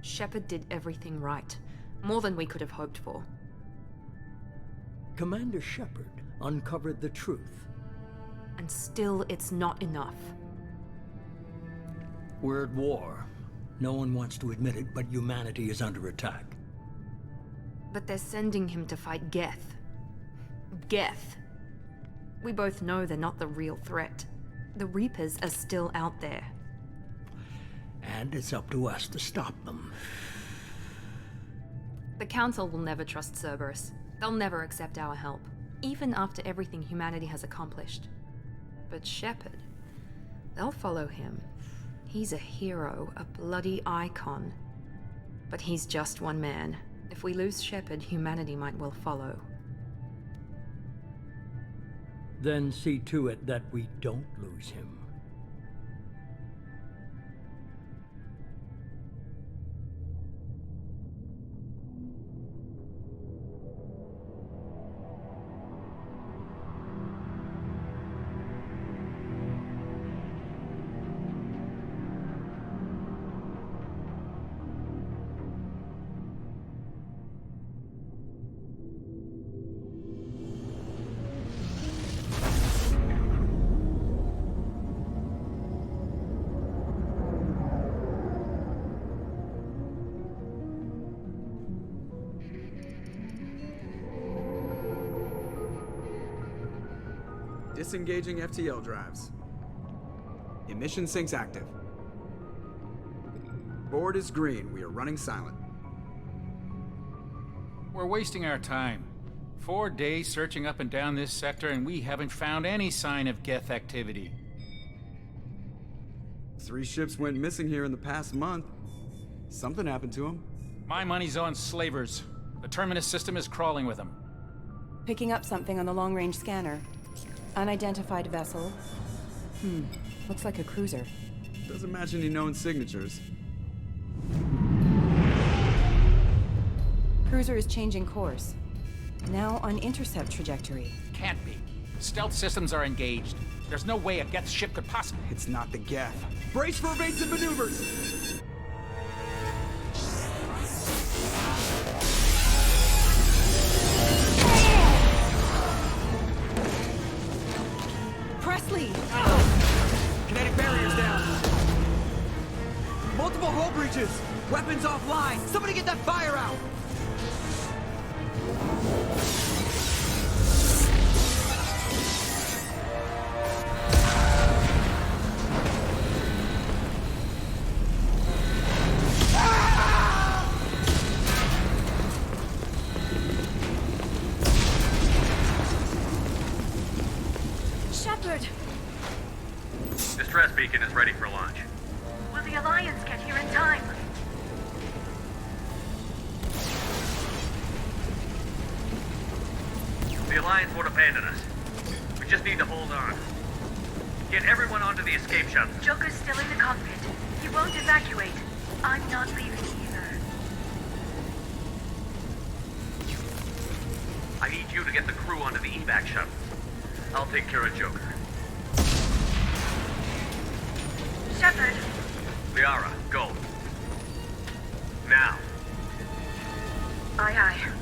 Shepard did everything right. More than we could have hoped for. Commander Shepard uncovered the truth. And still, it's not enough. We're at war. No one wants to admit it, but humanity is under attack. But they're sending him to fight Geth. Geth. We both know they're not the real threat. The Reapers are still out there. And it's up to us to stop them. The Council will never trust Cerberus. They'll never accept our help, even after everything humanity has accomplished. But Shepard, they'll follow him. He's a hero, a bloody icon. But he's just one man. If we lose Shepard, humanity might well follow. Then see to it that we don't lose him. Disengaging FTL drives. Emission sinks active. Board is green. We are running silent. We're wasting our time. 4 days searching up and down this sector, and we haven't found any sign of Geth activity. 3 ships went missing here in the past month. Something happened to them. My money's on slavers. The Terminus system is crawling with them. Picking up something on the long-range scanner. Unidentified vessel. Looks like a cruiser. Doesn't match any known signatures. Cruiser is changing course. Now on intercept trajectory. Can't be. Stealth systems are engaged. There's no way a Geth ship could possibly... It's not the Geth. Brace for evasive maneuvers! Presley! Kinetic barriers down. Multiple hull breaches. Weapons offline. Somebody get that fire out. Shepard! Distress beacon is ready for launch. Will the Alliance get here in time? The Alliance won't abandon us. We just need to hold on. Get everyone onto the escape shuttle. Joker's still in the cockpit. He won't evacuate. I'm not leaving either. I need you to get the crew onto the evac shuttle. I'll take care of Joker. Shepard! Liara, go. Now. Aye, aye.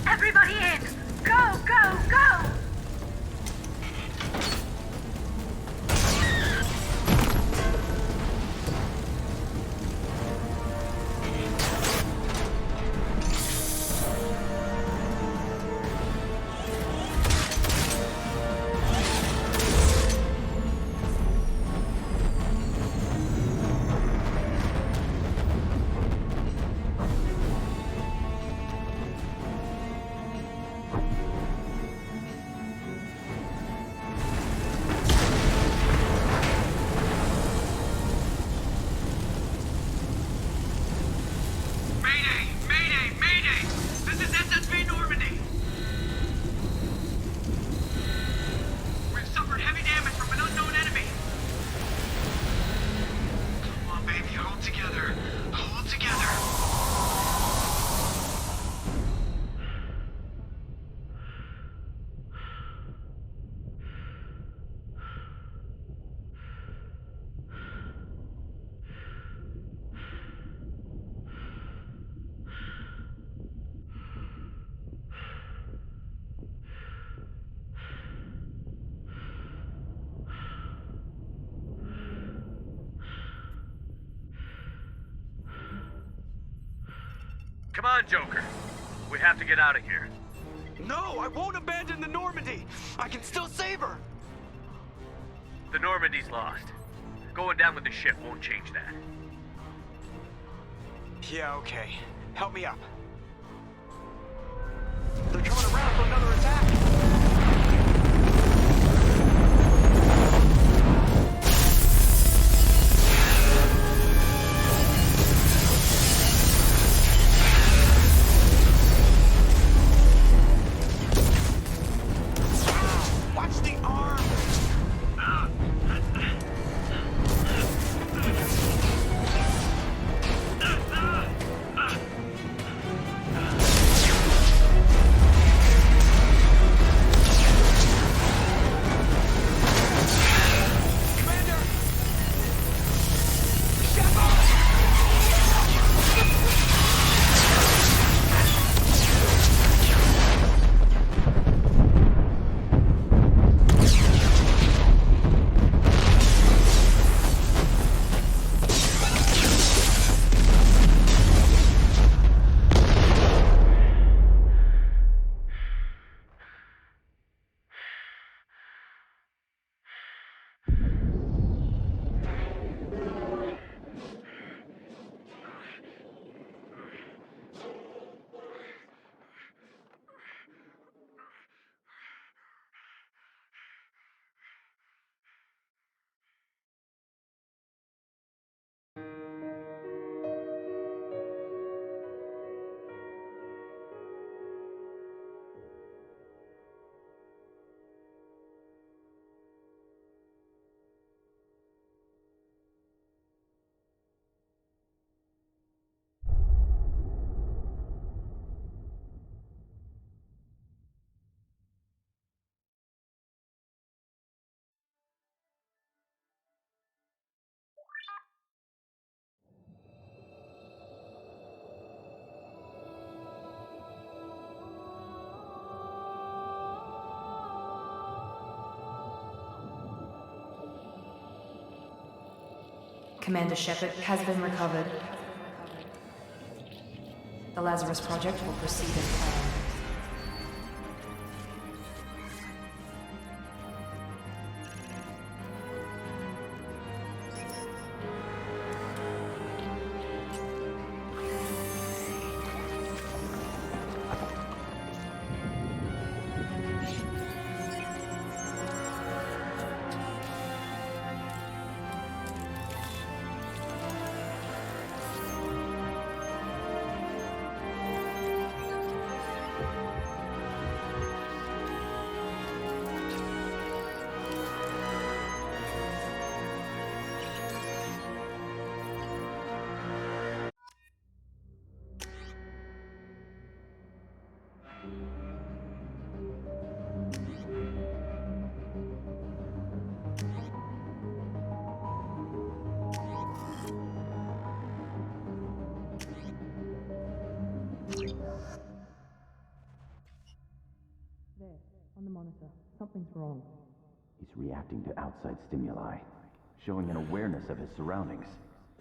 Everybody in! Go, go, go! Come on, Joker. We have to get out of here. No, I won't abandon the Normandy. I can still save her. The Normandy's lost. Going down with the ship won't change that. Yeah, okay. Help me up. They're coming around for another attack. Watch the arm. Commander Shepard has been recovered. The Lazarus Project will proceed as planned. On the monitor. Something's wrong. He's reacting to outside stimuli, showing an awareness of his surroundings.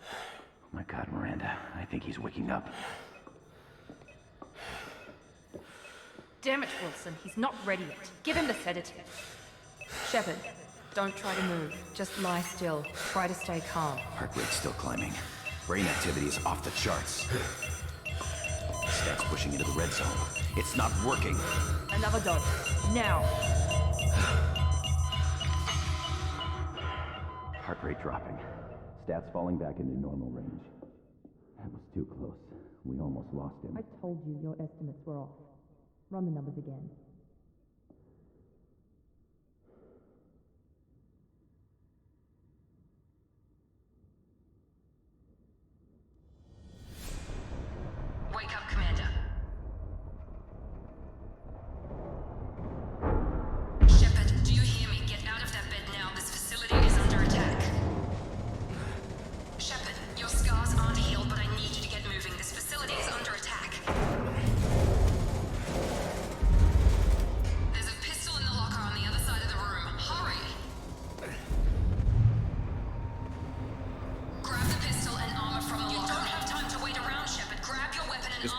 Oh my God, Miranda, I think he's waking up. Damn it, Wilson. He's not ready yet. Give him the sedative. Shepard, don't try to move. Just lie still. Try to stay calm. Heart rate's still climbing. Brain activity is off the charts. Stats pushing into the red zone. It's not working. Another dose. Now. Heart rate dropping. Stats falling back into normal range. That was too close. We almost lost him. I told you your estimates were off. Run the numbers again. Wake up, Commander. Shepard, do you hear me? Get out of that bed now. This facility is under attack. Shepard, your scars aren't healed, but I need you to get moving. This facility is under attack.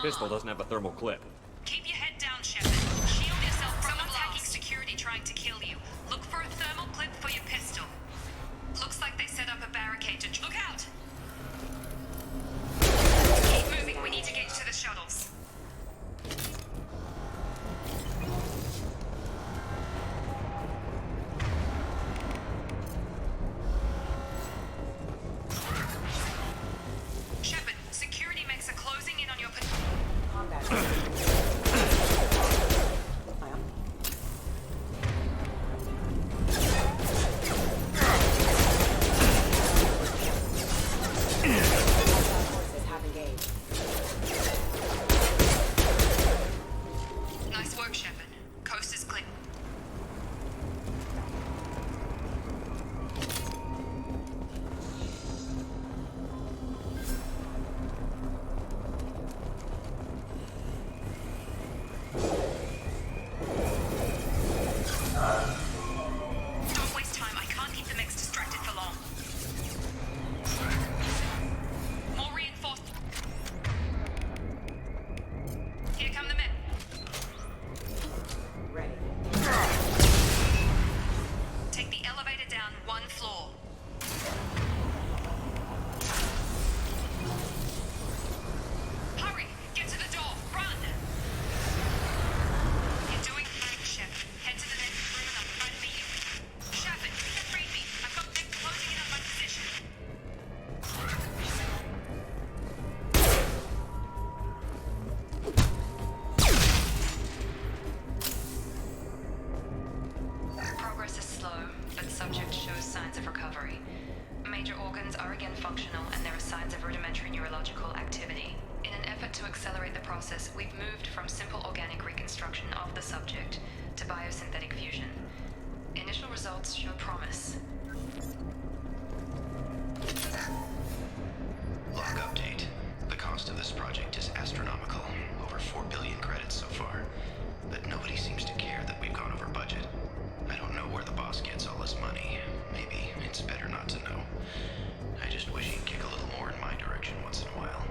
pistol doesn't have a thermal clip. Keep your head down, Shepard. Shield yourself from someone's hacking security trying to kill you. Look for a thermal clip for your pistol. Looks like they set up a barricade to... Look out! Keep moving. We need to get to the shuttles. Shepard, security mechs are closing in on your... Nice work, Shepard. Coast is clear. Don't waste time. I can't keep the mechs distracted for long. More reinforced. Here come the men. Take the elevator down one floor. Hurry! Get to the door! Run! You're doing fine, Shepard. Head to the next room and I'll try to beat you. Shepard, read me. I've got them closing in on my position. Progress is slow, but subject shows signs of recovery. Major organs are again functional, and there are signs of rudimentary neurological activity. In an effort to accelerate the process, we've moved from simple organic reconstruction of the subject to biosynthetic fusion. Initial results show promise. Log update. The cost of this project is astronomical. Over 4 billion credits so far. But nobody seems to care that we've gone over budget. I don't know where the boss gets all his money. Maybe it's better not to know. I just wish he'd kick a little more in my direction once in a while.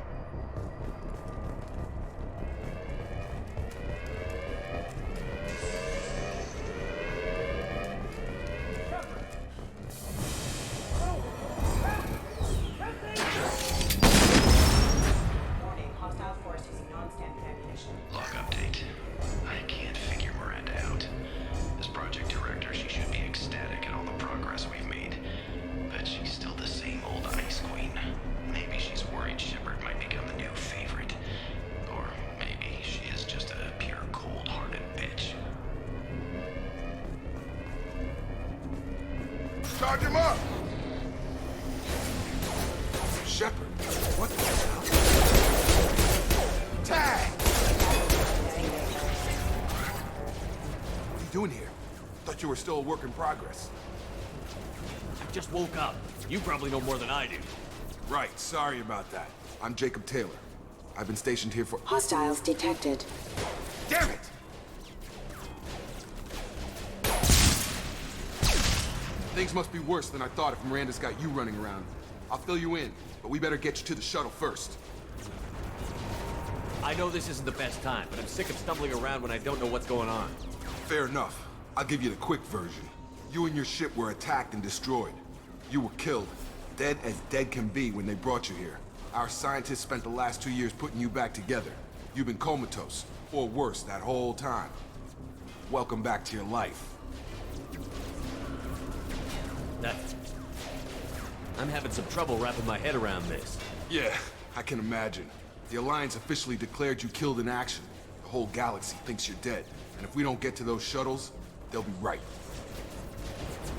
Warning, hostile force using non-standard ammunition. Log update. I can't figure Miranda out. As project director, she should be ecstatic at all the progress we've made. But she's still the same old ice queen. Maybe she's worried Shepard might become the new favorite. Or maybe she is just a pure cold-hearted bitch. Charge him up! Shepard, what the hell? Tag! What are you doing here? Thought you were still a work in progress. I just woke up. You probably know more than I do. Right, sorry about that. I'm Jacob Taylor. I've been stationed here for... Hostiles detected. Damn it! Things must be worse than I thought if Miranda's got you running around. I'll fill you in, but we better get you to the shuttle first. I know this isn't the best time, but I'm sick of stumbling around when I don't know what's going on. Fair enough. I'll give you the quick version. You and your ship were attacked and destroyed. You were killed. Dead as dead can be when they brought you here. Our scientists spent the last 2 years putting you back together. You've been comatose, or worse, that whole time. Welcome back to your life. I'm having some trouble wrapping my head around this. Yeah, I can imagine. The Alliance officially declared you killed in action. The whole galaxy thinks you're dead. And if we don't get to those shuttles, they'll be right.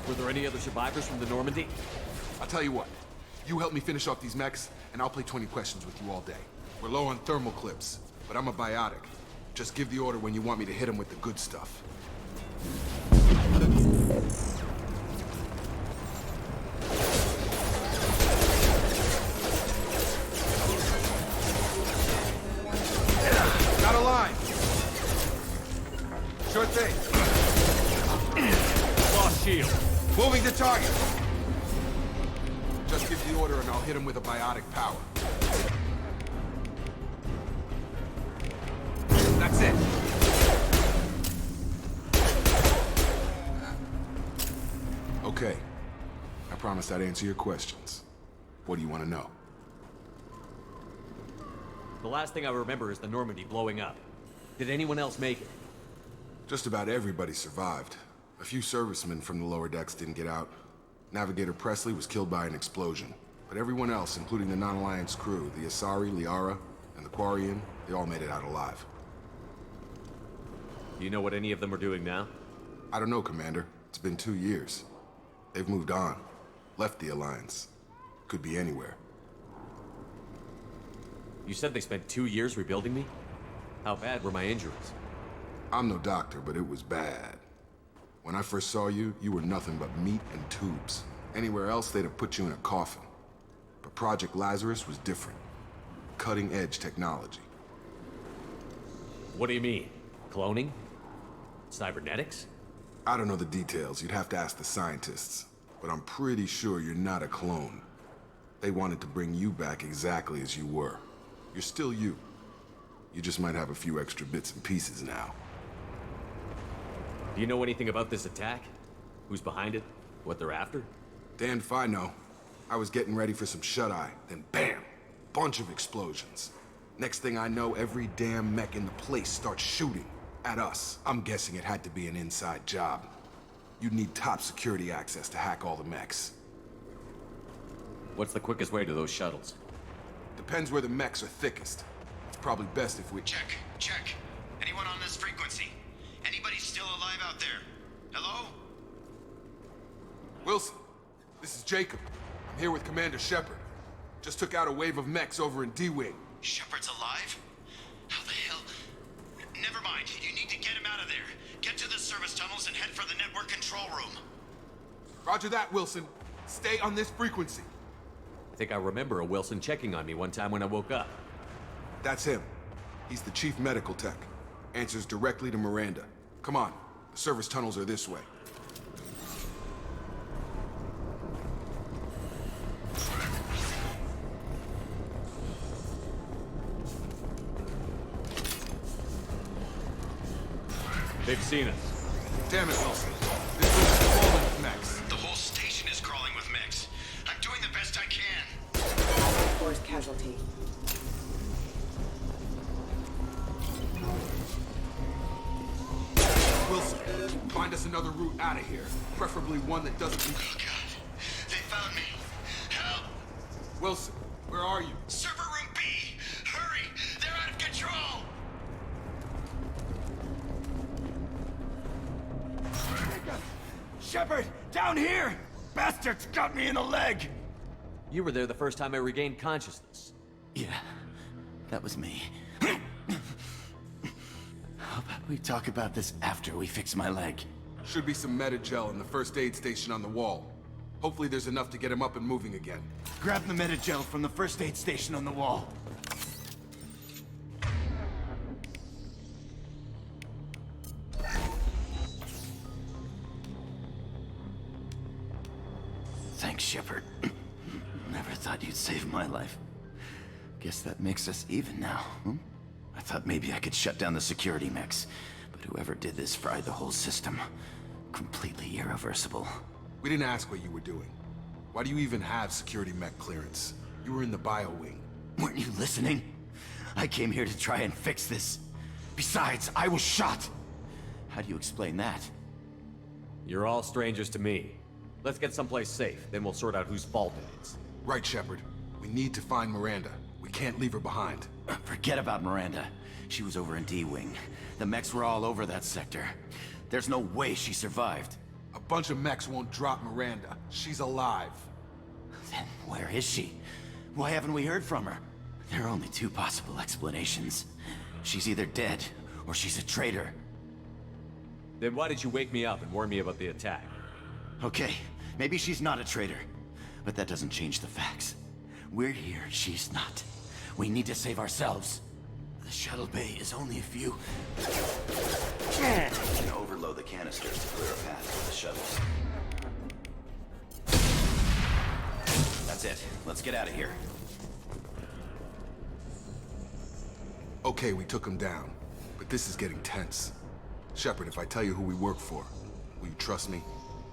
Were there any other survivors from the Normandy? I'll tell you what. You help me finish off these mechs, and I'll play 20 questions with you all day. We're low on thermal clips, but I'm a biotic. Just give the order when you want me to hit them with the good stuff. Got a line. Sure thing. Lost shield. Moving to target. Just give the order and I'll hit him with a biotic power. That's it. Okay. I promised I'd answer your questions. What do you want to know? The last thing I remember is the Normandy blowing up. Did anyone else make it? Just about everybody survived. A few servicemen from the lower decks didn't get out. Navigator Presley was killed by an explosion. But everyone else, including the Non-Alliance crew, the Asari, Liara, and the Quarian, they all made it out alive. Do you know what any of them are doing now? I don't know, Commander. It's been 2 years. They've moved on. Left the Alliance. Could be anywhere. You said they spent 2 years rebuilding me? How bad were my injuries? I'm no doctor, but it was bad. When I first saw you, you were nothing but meat and tubes. Anywhere else, they'd have put you in a coffin. But Project Lazarus was different. Cutting-edge technology. What do you mean? Cloning? Cybernetics? I don't know the details. You'd have to ask the scientists. But I'm pretty sure you're not a clone. They wanted to bring you back exactly as you were. You're still you. You just might have a few extra bits and pieces now. Do you know anything about this attack? Who's behind it? What they're after? Damned if I know. I was getting ready for some shut-eye, then bam! Bunch of explosions. Next thing I know, every damn mech in the place starts shooting at us. I'm guessing it had to be an inside job. You'd need top security access to hack all the mechs. What's the quickest way to those shuttles? Depends where the mechs are thickest. It's probably best if we... Check. Anyone on this frequency? Anybody still alive out there? Hello? Wilson, this is Jacob. I'm here with Commander Shepard. Just took out a wave of mechs over in D-Wing. Shepard's alive? How the hell? Never mind. You need to get him out of there. Get to the service tunnels and head for the network control room. Roger that, Wilson. Stay on this frequency. I think I remember a Wilson checking on me one time when I woke up. That's him. He's the chief medical tech. Answers directly to Miranda. Come on. The service tunnels are this way. They've seen us. Damn it, Wilson. This room's crawling with mechs. The whole station is crawling with mechs. I'm doing the best I can. Force casualty. Wilson, find us another route out of here. Preferably one that doesn't... Oh, God. They found me. Help! Wilson, where are you? Server room B! Hurry! They're out of control! Shepard! Down here! Bastards got me in the leg! You were there the first time I regained consciousness. Yeah, that was me. How about we talk about this after we fix my leg? Should be some Medi-gel in the first aid station on the wall. Hopefully there's enough to get him up and moving again. Grab the Medi-gel from the first aid station on the wall. Thanks, Shepard. Never thought you'd save my life. Guess that makes us even now, hmm? I thought maybe I could shut down the security mechs, but whoever did this fried the whole system. Completely irreversible. We didn't ask what you were doing. Why do you even have security mech clearance? You were in the bio wing. Weren't you listening? I came here to try and fix this. Besides, I was shot. How do you explain that? You're all strangers to me. Let's get someplace safe, then we'll sort out whose fault it is. Right, Shepard. We need to find Miranda. We can't leave her behind. Forget about Miranda. She was over in D-Wing. The mechs were all over that sector. There's no way she survived. A bunch of mechs won't drop Miranda. She's alive. Then where is she? Why haven't we heard from her? There are only two possible explanations. She's either dead, or she's a traitor. Then why did you wake me up and warn me about the attack? Okay, maybe she's not a traitor. But that doesn't change the facts. We're here, she's not. We need to save ourselves. The shuttle bay is only a few... You can overload the canisters to clear a path for the shuttles. That's it. Let's get out of here. Okay, we took him down. But but this is getting tense. Shepard, if I tell you who we work for, will you trust me?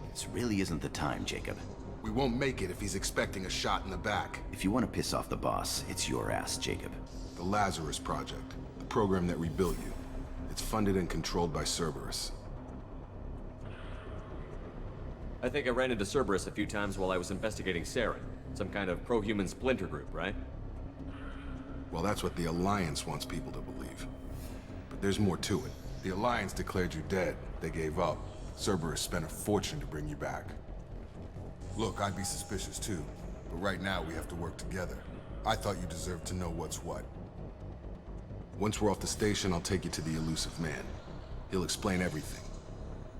This really isn't the time, Jacob. We won't make it if he's expecting a shot in the back. If you want to piss off the boss, it's your ass, Jacob. The Lazarus Project, the program that rebuilt you. It's funded and controlled by Cerberus. I think I ran into Cerberus a few times while I was investigating Saren. Some kind of pro-human splinter group, right? Well, that's what the Alliance wants people to believe. But there's more to it. The Alliance declared you dead. They gave up. Cerberus spent a fortune to bring you back. Look, I'd be suspicious too, but right now we have to work together. I thought you deserved to know what's what. Once we're off the station, I'll take you to the Elusive Man. He'll explain everything.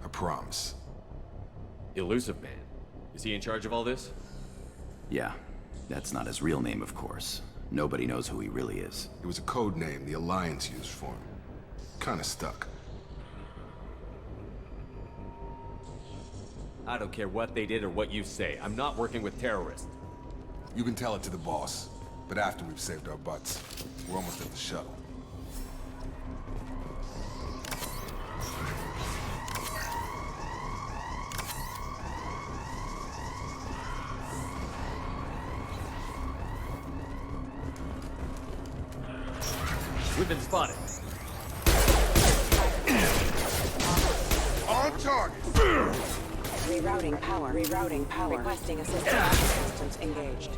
I promise. Elusive Man? Is he in charge of all this? Yeah. That's not his real name, of course. Nobody knows who he really is. It was a code name the Alliance used for him. Kinda stuck. I don't care what they did or what you say. I'm not working with terrorists. You can tell it to the boss, but after we've saved our butts. We're almost at the shuttle. We've been spotted. On target! Rerouting power. Rerouting power. Requesting assistance. Systems engaged.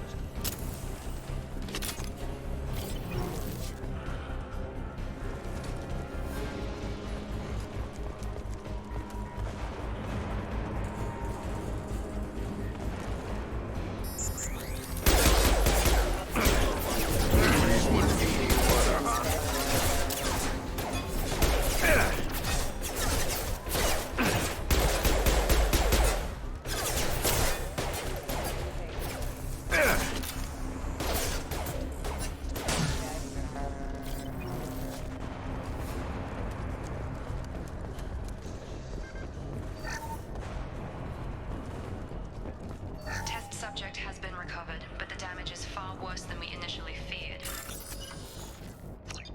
Subject has been recovered, but the damage is far worse than we initially feared.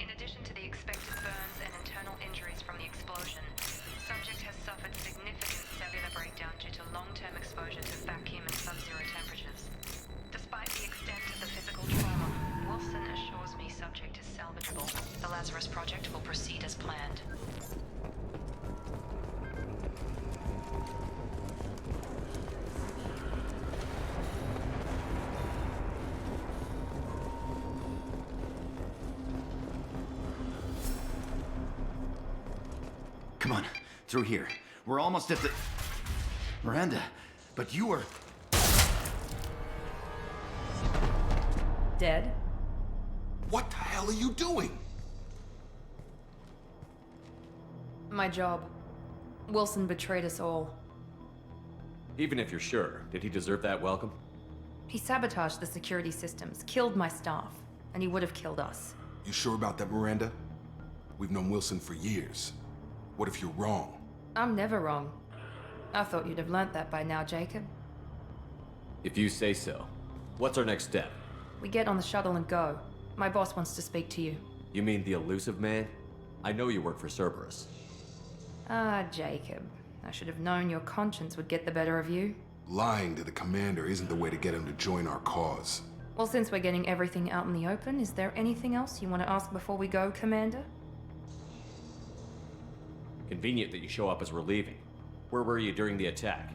In addition to the expected burns and internal injuries from the explosion, subject has suffered significant cellular breakdown due to long-term exposure to vacuum and sub-zero temperatures. Despite the extent of the physical trauma, Wilson assures me subject is salvageable. The Lazarus Project will proceed as planned. Come on, through here. We're almost at the... Miranda, but you were... Dead? What the hell are you doing? My job. Wilson betrayed us all. Even if you're sure, did he deserve that welcome? He sabotaged the security systems, killed my staff, and he would have killed us. You sure about that, Miranda? We've known Wilson for years. What if you're wrong? I'm never wrong. I thought you'd have learnt that by now, Jacob. If you say so. What's our next step? We get on the shuttle and go. My boss wants to speak to you. You mean the Elusive Man? I know you work for Cerberus. Ah, Jacob. I should have known your conscience would get the better of you. Lying to the commander isn't the way to get him to join our cause. Well, since we're getting everything out in the open, is there anything else you want to ask before we go, Commander? Convenient that you show up as we're leaving. Where were you during the attack?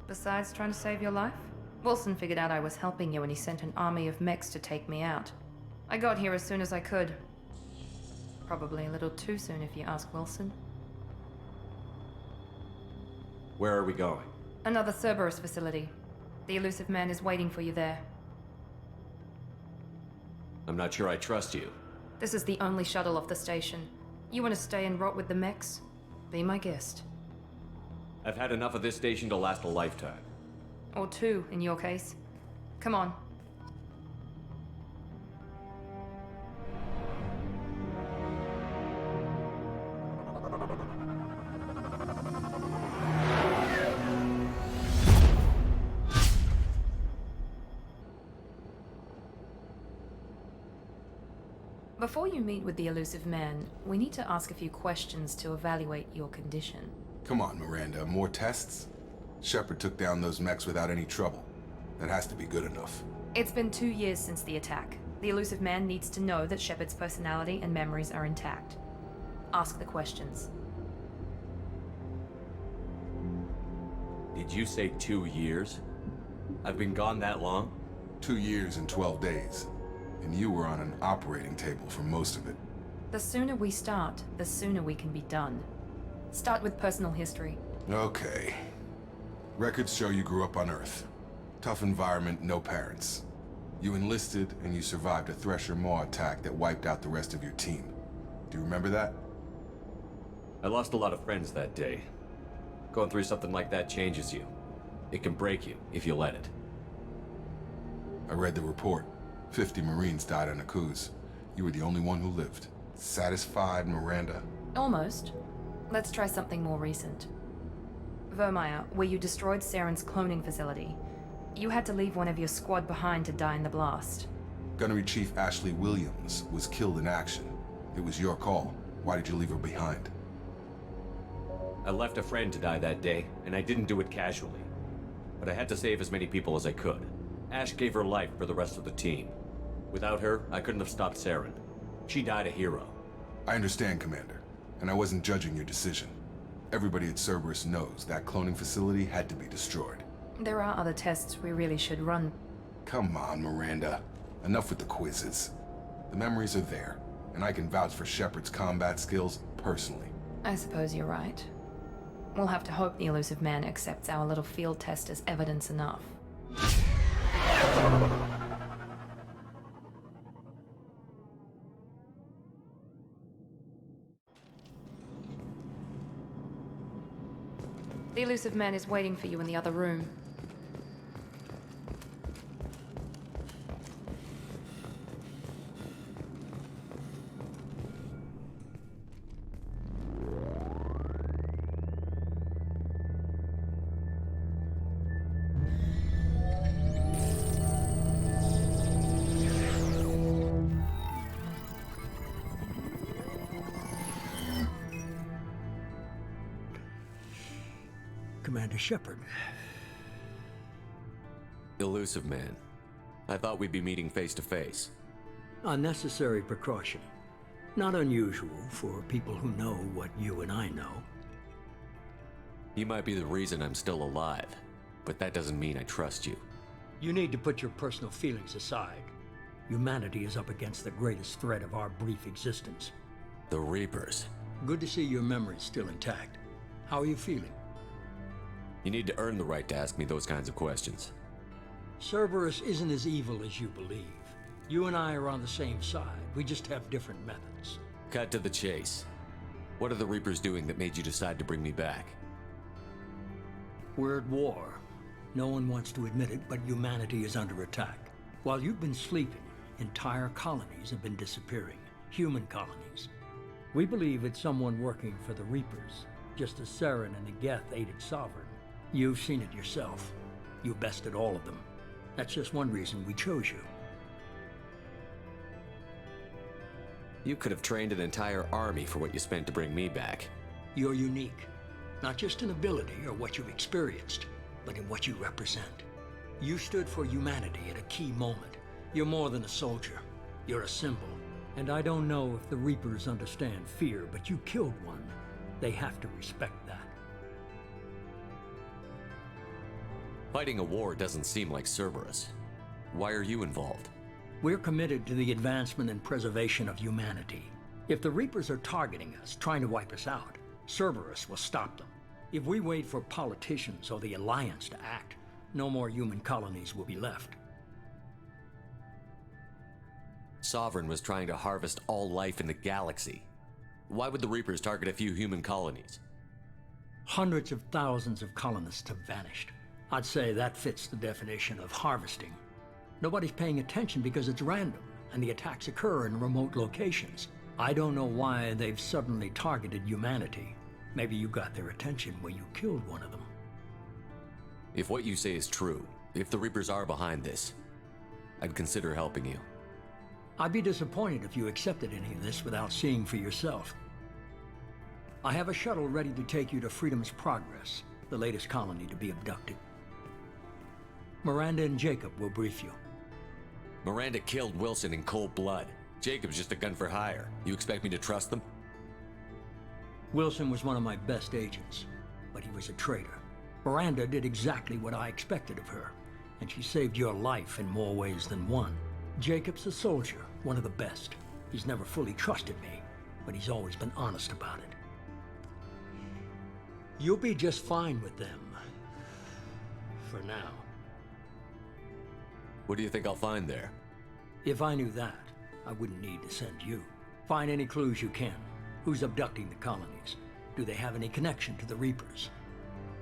Besides trying to save your life? Wilson figured out I was helping you and he sent an army of mechs to take me out. I got here as soon as I could. Probably a little too soon if you ask Wilson. Where are we going? Another Cerberus facility. The Elusive Man is waiting for you there. I'm not sure I trust you. This is the only shuttle off the station. You want to stay and rot with the mechs? Be my guest. I've had enough of this station to last a lifetime. Or two, in your case. Come on. Before you meet with the elusive man, we need to ask a few questions to evaluate your condition. Come on, Miranda, more tests? Shepard took down those mechs without any trouble. That has to be good enough. It's been 2 years since the attack. The elusive man needs to know that Shepard's personality and memories are intact. Ask the questions. Did you say 2 years? I've been gone that long? 2 years and 12 days. And you were on an operating table for most of it. The sooner we start, the sooner we can be done. Start with personal history. Okay. Records show you grew up on Earth. Tough environment, no parents. You enlisted and you survived a Thresher Maw attack that wiped out the rest of your team. Do you remember that? I lost a lot of friends that day. Going through something like that changes you. It can break you, if you let it. I read the report. 50 Marines died on Akuz. You were the only one who lived. Satisfied, Miranda? Almost. Let's try something more recent. Vermeer, where you destroyed Saren's cloning facility. You had to leave one of your squad behind to die in the blast. Gunnery Chief Ashley Williams was killed in action. It was your call. Why did you leave her behind? I left a friend to die that day, and I didn't do it casually. But I had to save as many people as I could. Ash gave her life for the rest of the team. Without her, I couldn't have stopped Saren. She died a hero. I understand, Commander, and I wasn't judging your decision. Everybody at Cerberus knows that cloning facility had to be destroyed. There are other tests we really should run. Come on, Miranda. Enough with the quizzes. The memories are there, and I can vouch for Shepard's combat skills personally. I suppose you're right. We'll have to hope the elusive man accepts our little field test as evidence enough. The elusive man is waiting for you in the other room. Commander Shepard. Elusive man. I thought we'd be meeting face to face. Unnecessary precaution. Not unusual for people who know what you and I know. You might be the reason I'm still alive, but that doesn't mean I trust you. You need to put your personal feelings aside. Humanity is up against the greatest threat of our brief existence. The Reapers. Good to see your memory's still intact. How are you feeling? You need to earn the right to ask me those kinds of questions. Cerberus isn't as evil as you believe. You and I are on the same side. We just have different methods. Cut to the chase. What are the Reapers doing that made you decide to bring me back? We're at war. No one wants to admit it, but humanity is under attack. While you've been sleeping, entire colonies have been disappearing. Human colonies. We believe it's someone working for the Reapers, just as Saren and the Geth aided Sovereign. You've seen it yourself. You bested all of them. That's just one reason we chose you. You could have trained an entire army for what you spent to bring me back. You're unique. Not just in ability or what you've experienced, but in what you represent. You stood for humanity at a key moment. You're more than a soldier. You're a symbol. And I don't know if the Reapers understand fear, but you killed one. They have to respect that. Fighting a war doesn't seem like Cerberus. Why are you involved? We're committed to the advancement and preservation of humanity. If the Reapers are targeting us, trying to wipe us out, Cerberus will stop them. If we wait for politicians or the Alliance to act, no more human colonies will be left. Sovereign was trying to harvest all life in the galaxy. Why would the Reapers target a few human colonies? Hundreds of thousands of colonists have vanished. I'd say that fits the definition of harvesting. Nobody's paying attention because it's random, and the attacks occur in remote locations. I don't know why they've suddenly targeted humanity. Maybe you got their attention when you killed one of them. If what you say is true, if the Reapers are behind this, I'd consider helping you. I'd be disappointed if you accepted any of this without seeing for yourself. I have a shuttle ready to take you to Freedom's Progress, the latest colony to be abducted. Miranda and Jacob will brief you. Miranda killed Wilson in cold blood. Jacob's just a gun for hire. You expect me to trust them? Wilson was one of my best agents, but he was a traitor. Miranda did exactly what I expected of her, and she saved your life in more ways than one. Jacob's a soldier, one of the best. He's never fully trusted me, but he's always been honest about it. You'll be just fine with them. For now. What do you think I'll find there? If I knew that, I wouldn't need to send you. Find any clues you can. Who's abducting the colonies? Do they have any connection to the Reapers?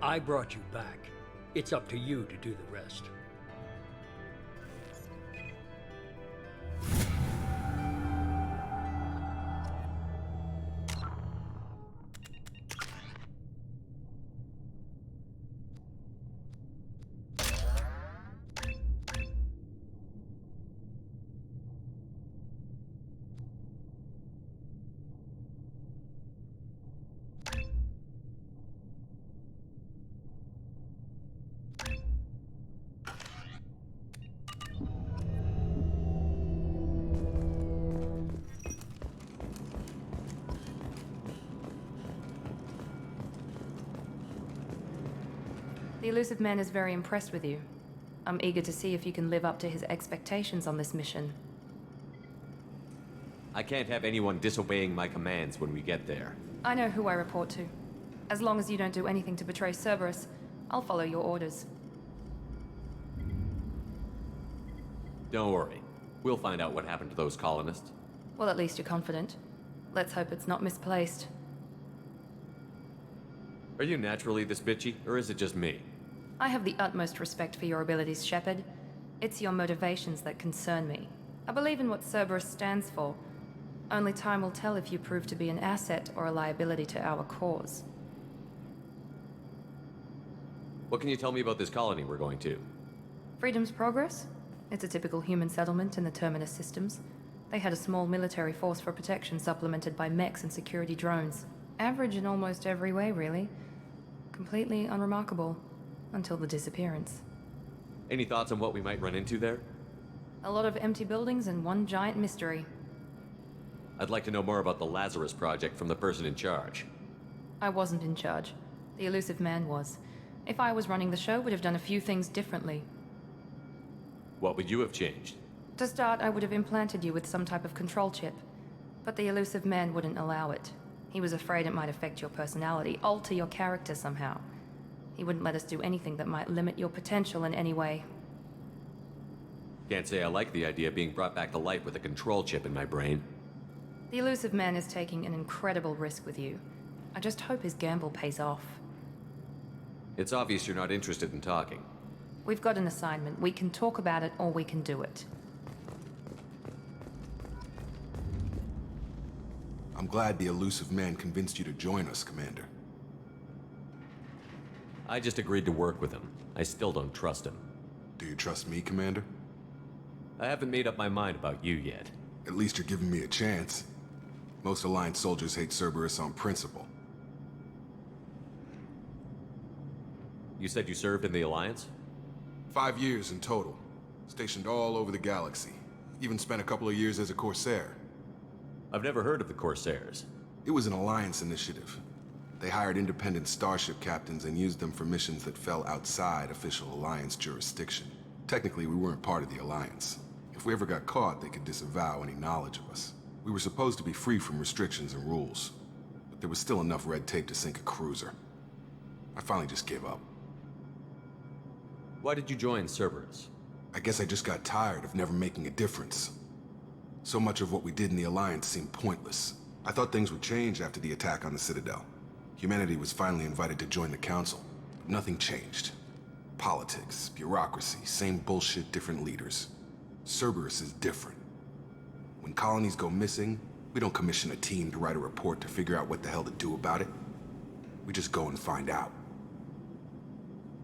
I brought you back. It's up to you to do the rest. The Illusive Man is very impressed with you. I'm eager to see if you can live up to his expectations on this mission. I can't have anyone disobeying my commands when we get there. I know who I report to. As long as you don't do anything to betray Cerberus, I'll follow your orders. Don't worry. We'll find out what happened to those colonists. Well, at least you're confident. Let's hope it's not misplaced. Are you naturally this bitchy, or is it just me? I have the utmost respect for your abilities, Shepard. It's your motivations that concern me. I believe in what Cerberus stands for. Only time will tell if you prove to be an asset or a liability to our cause. What can you tell me about this colony we're going to? Freedom's Progress? It's a typical human settlement in the Terminus systems. They had a small military force for protection supplemented by mechs and security drones. Average in almost every way, really. Completely unremarkable. Until the disappearance. Any thoughts on what we might run into there? A lot of empty buildings and one giant mystery. I'd like to know more about the Lazarus Project from the person in charge. I wasn't in charge. The Illusive Man was. If I was running the show, would have done a few things differently. What would you have changed? To start, I would have implanted you with some type of control chip. But the Illusive Man wouldn't allow it. He was afraid it might affect your personality, alter your character somehow. He wouldn't let us do anything that might limit your potential in any way. Can't say I like the idea of being brought back to life with a control chip in my brain. The Illusive Man is taking an incredible risk with you. I just hope his gamble pays off. It's obvious you're not interested in talking. We've got an assignment. We can talk about it or we can do it. I'm glad the Illusive Man convinced you to join us, Commander. I just agreed to work with him. I still don't trust him. Do you trust me, Commander? I haven't made up my mind about you yet. At least you're giving me a chance. Most Alliance soldiers hate Cerberus on principle. You said you served in the Alliance? 5 years in total. Stationed all over the galaxy. Even spent a couple of years as a Corsair. I've never heard of the Corsairs. It was an Alliance initiative. They hired independent starship captains and used them for missions that fell outside official Alliance jurisdiction. Technically, we weren't part of the Alliance. If we ever got caught, they could disavow any knowledge of us. We were supposed to be free from restrictions and rules, but there was still enough red tape to sink a cruiser. I finally just gave up. Why did you join Cerberus? I guess I just got tired of never making a difference. So much of what we did in the Alliance seemed pointless. I thought things would change after the attack on the Citadel. Humanity was finally invited to join the Council, but nothing changed. Politics, bureaucracy, same bullshit, different leaders. Cerberus is different. When colonies go missing, we don't commission a team to write a report to figure out what the hell to do about it. We just go and find out.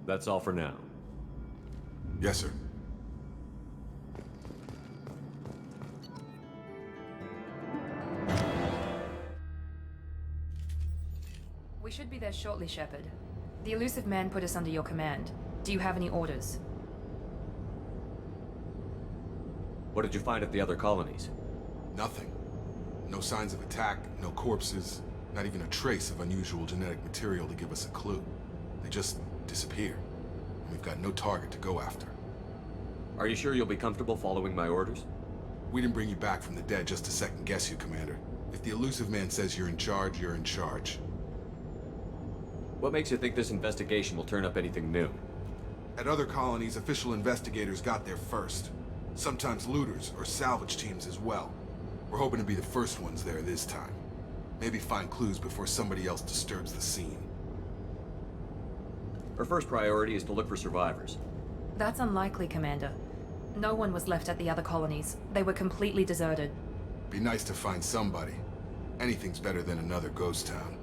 That's all for now. Yes, sir. there shortly, Shepard. The Elusive Man put us under your command. Do you have any orders? What did you find at the other colonies? Nothing. No signs of attack, no corpses, not even a trace of unusual genetic material to give us a clue. They just disappear. And we've got no target to go after. Are you sure you'll be comfortable following my orders? We didn't bring you back from the dead just to second guess you, Commander. If the Elusive Man says you're in charge, you're in charge. What makes you think this investigation will turn up anything new? At other colonies, official investigators got there first. Sometimes looters or salvage teams as well. We're hoping to be the first ones there this time. Maybe find clues before somebody else disturbs the scene. Our first priority is to look for survivors. That's unlikely, Commander. No one was left at the other colonies. They were completely deserted. Be nice to find somebody. Anything's better than another ghost town.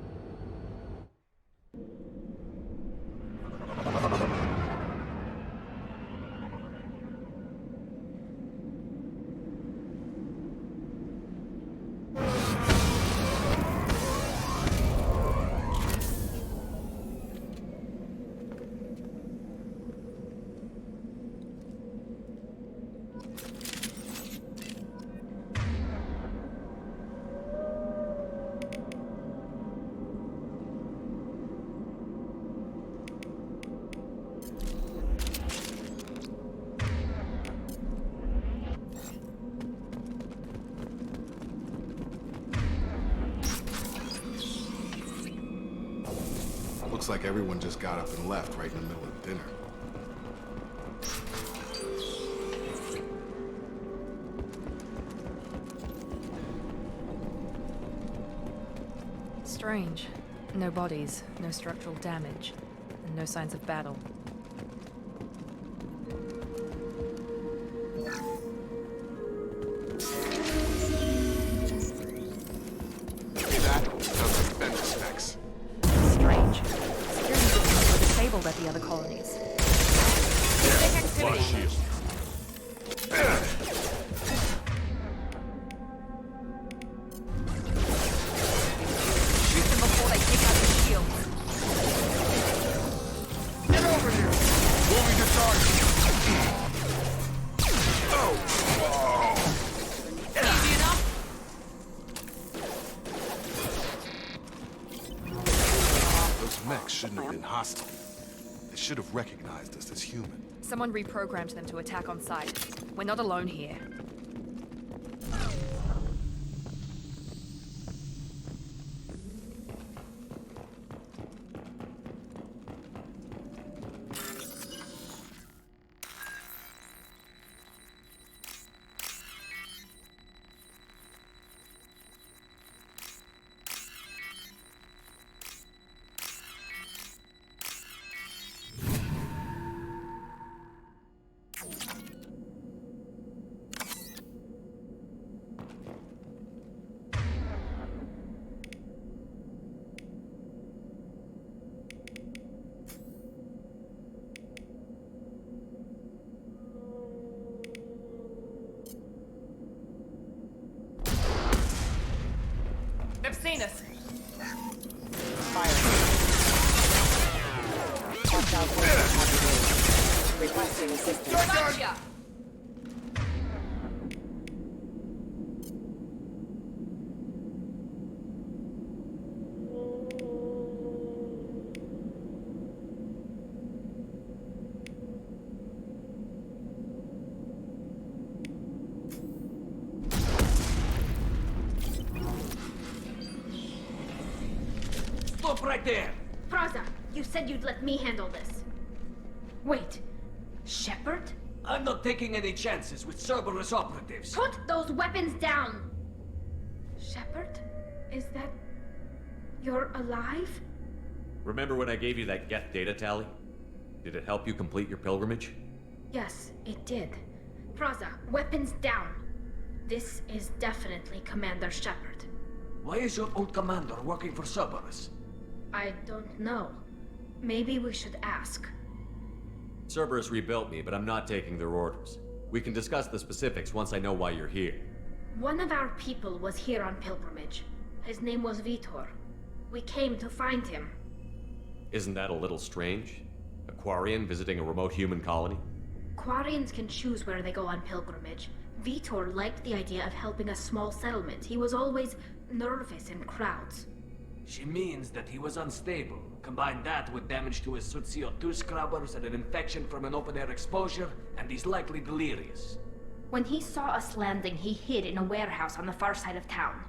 Looks like everyone just got up and left right in the middle of dinner. Strange. No bodies, no structural damage, and no signs of battle. That doesn't bend the specs. Strange. Security systems were disabled at the other colonies. Big activity. Shoot them before they take out the shield. Get over here. Moving to target. Easy enough? Those mechs shouldn't have been hostile. They should have recognized us as human. Someone reprogrammed them to attack on sight. We're not alone here. They've seen us. Requesting assistance. Gotcha! Stop right there! Praza, you said you'd let me handle this. Wait, Shepard? I'm not taking any chances with Cerberus operatives. Put those weapons down! Shepard? Is that... you're alive? Remember when I gave you that Geth data tally? Did it help you complete your pilgrimage? Yes, it did. Praza, weapons down. This is definitely Commander Shepard. Why is your old commander working for Cerberus? I don't know. Maybe we should ask. Cerberus rebuilt me, but I'm not taking their orders. We can discuss the specifics once I know why you're here. One of our people was here on pilgrimage. His name was Vitor. We came to find him. Isn't that a little strange? A Quarian visiting a remote human colony? Quarians can choose where they go on pilgrimage. Vitor liked the idea of helping a small settlement. He was always nervous in crowds. She means that he was unstable. Combine that with damage to his suit CO2 scrubbers and an infection from an open-air exposure, and he's likely delirious. When he saw us landing, he hid in a warehouse on the far side of town.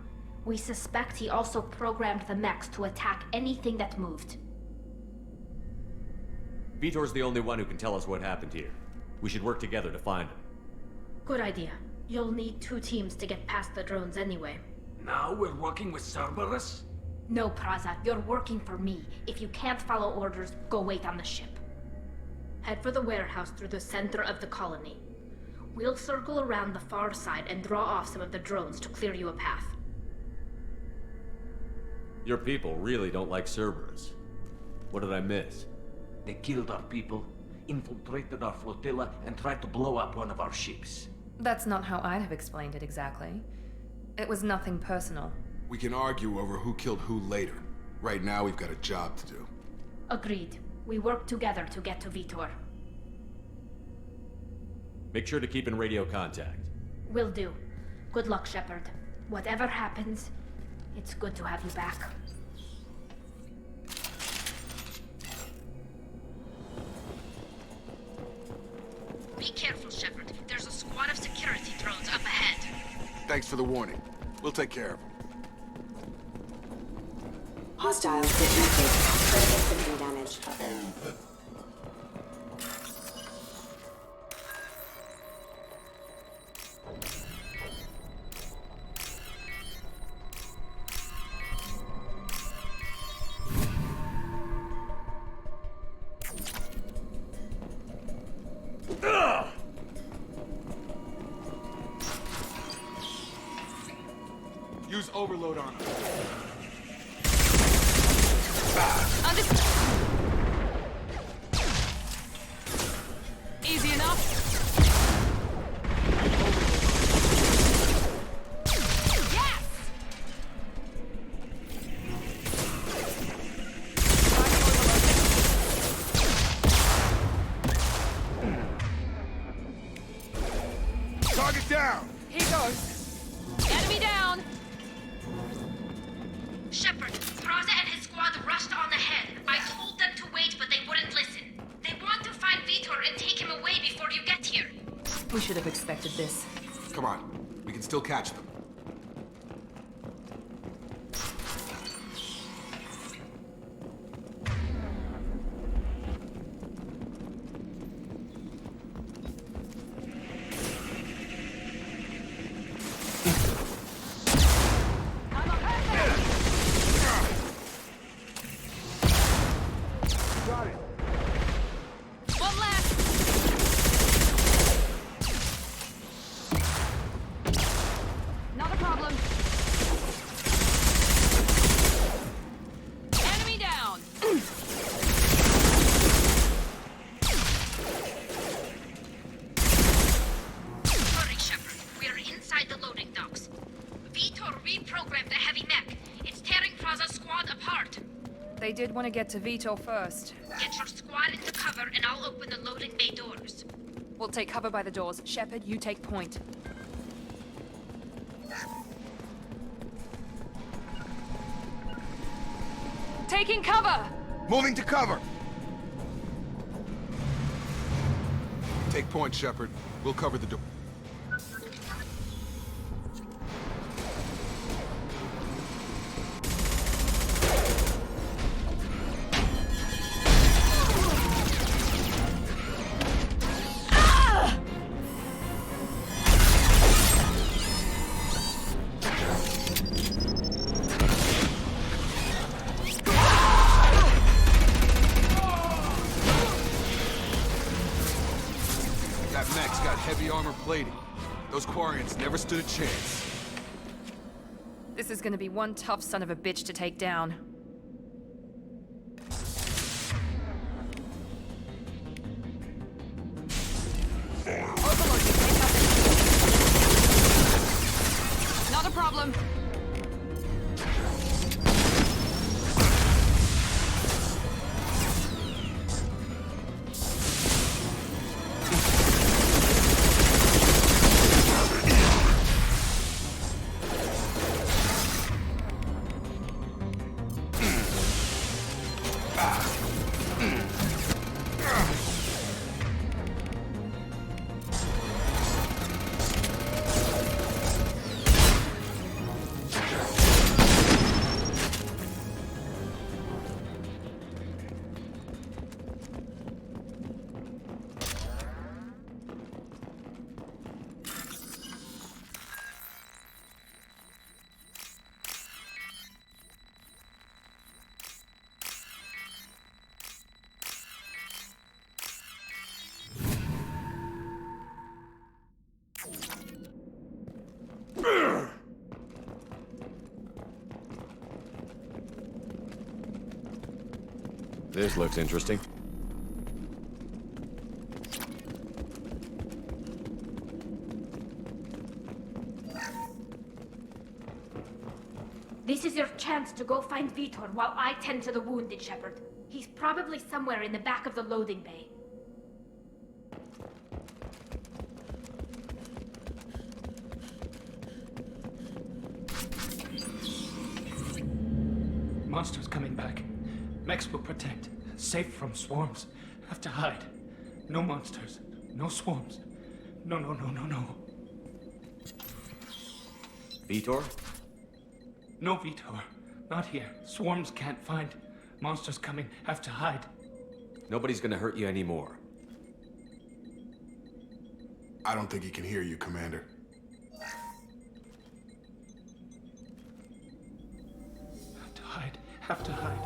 We suspect he also programmed the mechs to attack anything that moved. Vitor's the only one who can tell us what happened here. We should work together to find him. Good idea. You'll need 2 teams to get past the drones anyway. Now we're working with Cerberus? No, Praza, you're working for me. If you can't follow orders, go wait on the ship. Head for the warehouse through the center of the colony. We'll circle around the far side and draw off some of the drones to clear you a path. Your people really don't like Cerberus. What did I miss? They killed our people, infiltrated our flotilla, and tried to blow up one of our ships. That's not how I'd have explained it exactly. It was nothing personal. We can argue over who killed who later. Right now, we've got a job to do. Agreed. We work together to get to Vitor. Make sure to keep in radio contact. Will do. Good luck, Shepard. Whatever happens, it's good to have you back. Be careful, Shepard. There's a squad of security drones up ahead. Thanks for the warning. We'll take care of them. Hostiles detected. Critical damage. Use overload on them. Easy enough. Yes! Target down! Here goes. Enemy down! Shepard, Praza and his squad rushed on ahead. I told them to wait, but they wouldn't listen. They want to find Vitor and take him away before you get here. We should have expected this. Come on. We can still catch them. One left. Not a problem. Enemy down. Hurry, Shepard. We're inside the loading docks. Vitor reprogrammed the heavy mech. It's tearing Praza's squad apart. They did want to get to Vitor first. Get your squad into cover and I'll open the loading bay doors. We'll take cover by the doors. Shepard, you take point. Taking cover! Moving to cover! Take point, Shepard. We'll cover the door. That mech's got heavy armor plating. Those Quarians never stood a chance. This is gonna be one tough son of a bitch to take down. Overlord, you take up. Not a problem. This looks interesting. This is your chance to go find Vitor while I tend to the wounded, Shepard. He's probably somewhere in the back of the loading bay. Monsters coming back. Mechs will protect. Safe from swarms. Have to hide. No monsters. No swarms. No. Vitor? No, Vitor. Not here. Swarms can't find. Monsters coming. Have to hide. Nobody's gonna hurt you anymore. I don't think he can hear you, Commander. Have to hide.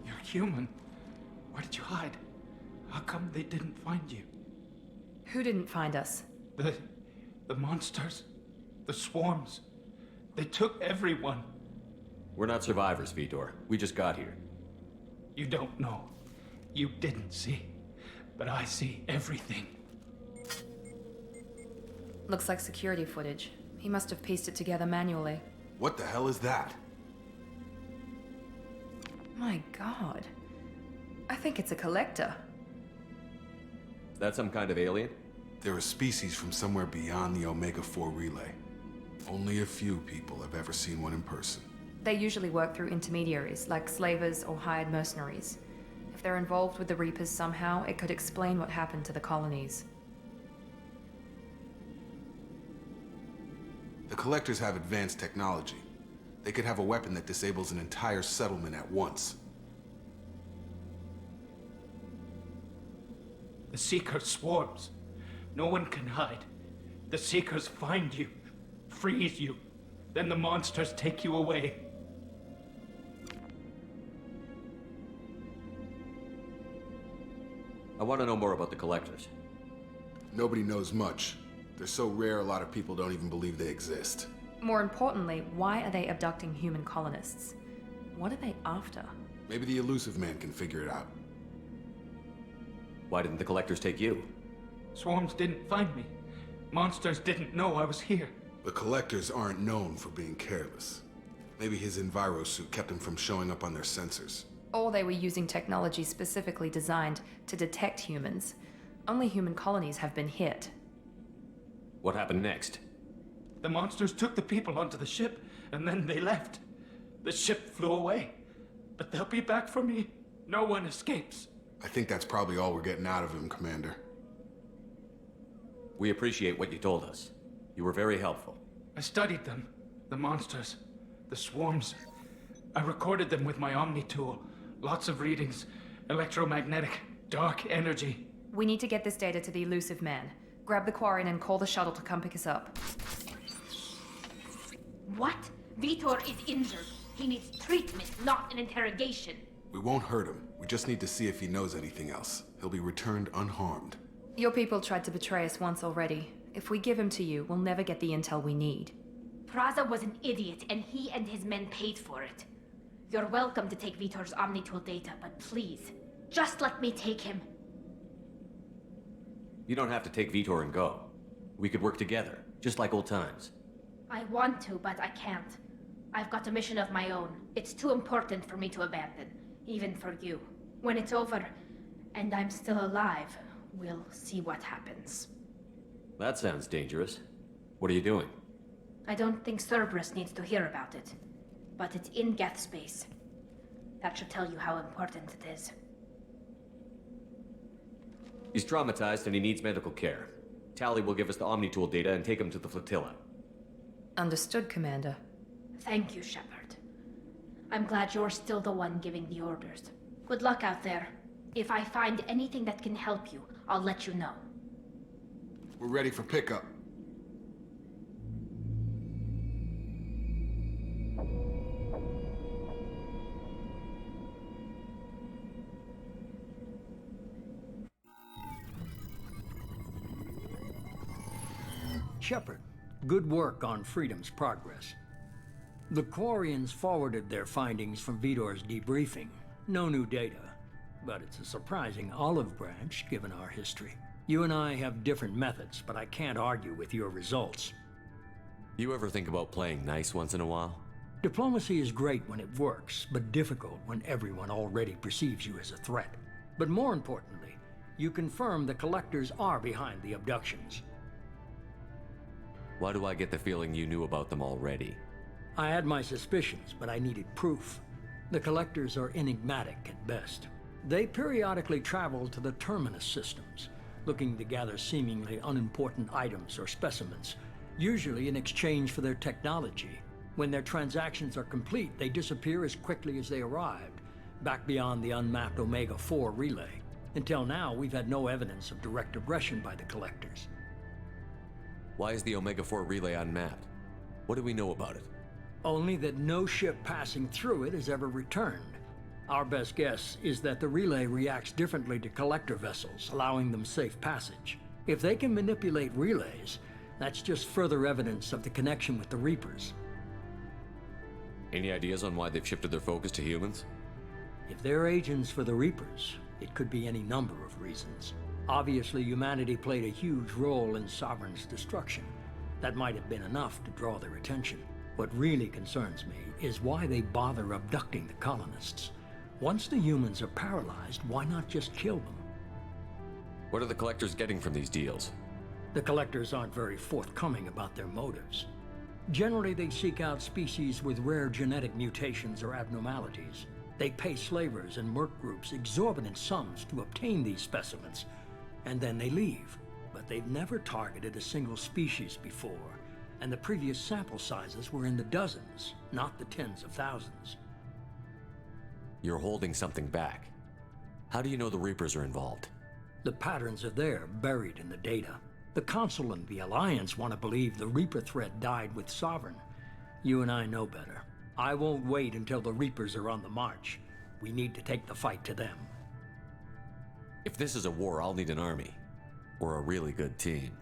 You're human. Where did you hide? How come they didn't find you? Who didn't find us? The monsters. The swarms. They took everyone. We're not survivors, Vitor. We just got here. You don't know. You didn't see. But I see everything. Looks like security footage. He must have pieced it together manually. What the hell is that? My god. I think it's a collector. That some kind of alien? They're a species from somewhere beyond the Omega-4 relay. Only a few people have ever seen one in person. They usually work through intermediaries, like slavers or hired mercenaries. If they're involved with the Reapers somehow, it could explain what happened to the colonies. The Collectors have advanced technology. They could have a weapon that disables an entire settlement at once. The Seeker swarms. No one can hide. The Seekers find you, freeze you. Then the monsters take you away. I want to know more about the Collectors. Nobody knows much. They're so rare, a lot of people don't even believe they exist. More importantly, why are they abducting human colonists? What are they after? Maybe the Elusive Man can figure it out. Why didn't the Collectors take you? Swarms didn't find me. Monsters didn't know I was here. The Collectors aren't known for being careless. Maybe his envirosuit kept him from showing up on their sensors. Or they were using technology specifically designed to detect humans. Only human colonies have been hit. What happened next? The monsters took the people onto the ship, and then they left. The ship flew away. But they'll be back for me. No one escapes. I think that's probably all we're getting out of him, Commander. We appreciate what you told us. You were very helpful. I studied them. The monsters. The swarms. I recorded them with my Omni tool. Lots of readings. Electromagnetic. Dark energy. We need to get this data to the Elusive Man. Grab the Quarian and call the shuttle to come pick us up. What? Vitor is injured. He needs treatment, not an interrogation. We won't hurt him. We just need to see if he knows anything else. He'll be returned unharmed. Your people tried to betray us once already. If we give him to you, we'll never get the intel we need. Praza was an idiot, and he and his men paid for it. You're welcome to take Vitor's Omnitool data, but please, just let me take him. You don't have to take Vitor and go. We could work together, just like old times. I want to, but I can't. I've got a mission of my own. It's too important for me to abandon, even for you. When it's over, and I'm still alive, we'll see what happens. That sounds dangerous. What are you doing? I don't think Cerberus needs to hear about it, but it's in Geth space. That should tell you how important it is. He's traumatized and he needs medical care. Tali will give us the Omnitool data and take him to the flotilla. Understood, Commander. Thank you, Shepard. I'm glad you're still the one giving the orders. Good luck out there. If I find anything that can help you, I'll let you know. We're ready for pickup. Shepard, good work on Freedom's progress. The Quarians forwarded their findings from Vidor's debriefing. No new data, but it's a surprising olive branch given our history. You and I have different methods, but I can't argue with your results. You ever think about playing nice once in a while? Diplomacy is great when it works, but difficult when everyone already perceives you as a threat. But more importantly, you confirm the Collectors are behind the abductions. Why do I get the feeling you knew about them already? I had my suspicions, but I needed proof. The Collectors are enigmatic at best. They periodically travel to the Terminus systems, looking to gather seemingly unimportant items or specimens, usually in exchange for their technology. When their transactions are complete, they disappear as quickly as they arrived, back beyond the unmapped Omega-4 relay. Until now, we've had no evidence of direct aggression by the Collectors. Why is the Omega-4 relay unmapped? What do we know about it? Only that no ship passing through it has ever returned. Our best guess is that the relay reacts differently to Collector vessels, allowing them safe passage. If they can manipulate relays, that's just further evidence of the connection with the Reapers. Any ideas on why they've shifted their focus to humans? If they're agents for the Reapers, it could be any number of reasons. Obviously, humanity played a huge role in Sovereign's destruction. That might have been enough to draw their attention. What really concerns me is why they bother abducting the colonists. Once the humans are paralyzed, why not just kill them? What are the Collectors getting from these deals? The Collectors aren't very forthcoming about their motives. Generally, they seek out species with rare genetic mutations or abnormalities. They pay slavers and merc groups exorbitant sums to obtain these specimens, and then they leave. But they've never targeted a single species before, and the previous sample sizes were in the dozens, not the tens of thousands. You're holding something back. How do you know the Reapers are involved? The patterns are there, buried in the data. The Council and the Alliance want to believe the Reaper threat died with Sovereign. You and I know better. I won't wait until the Reapers are on the march. We need to take the fight to them. If this is a war, I'll need an army. Or a really good team.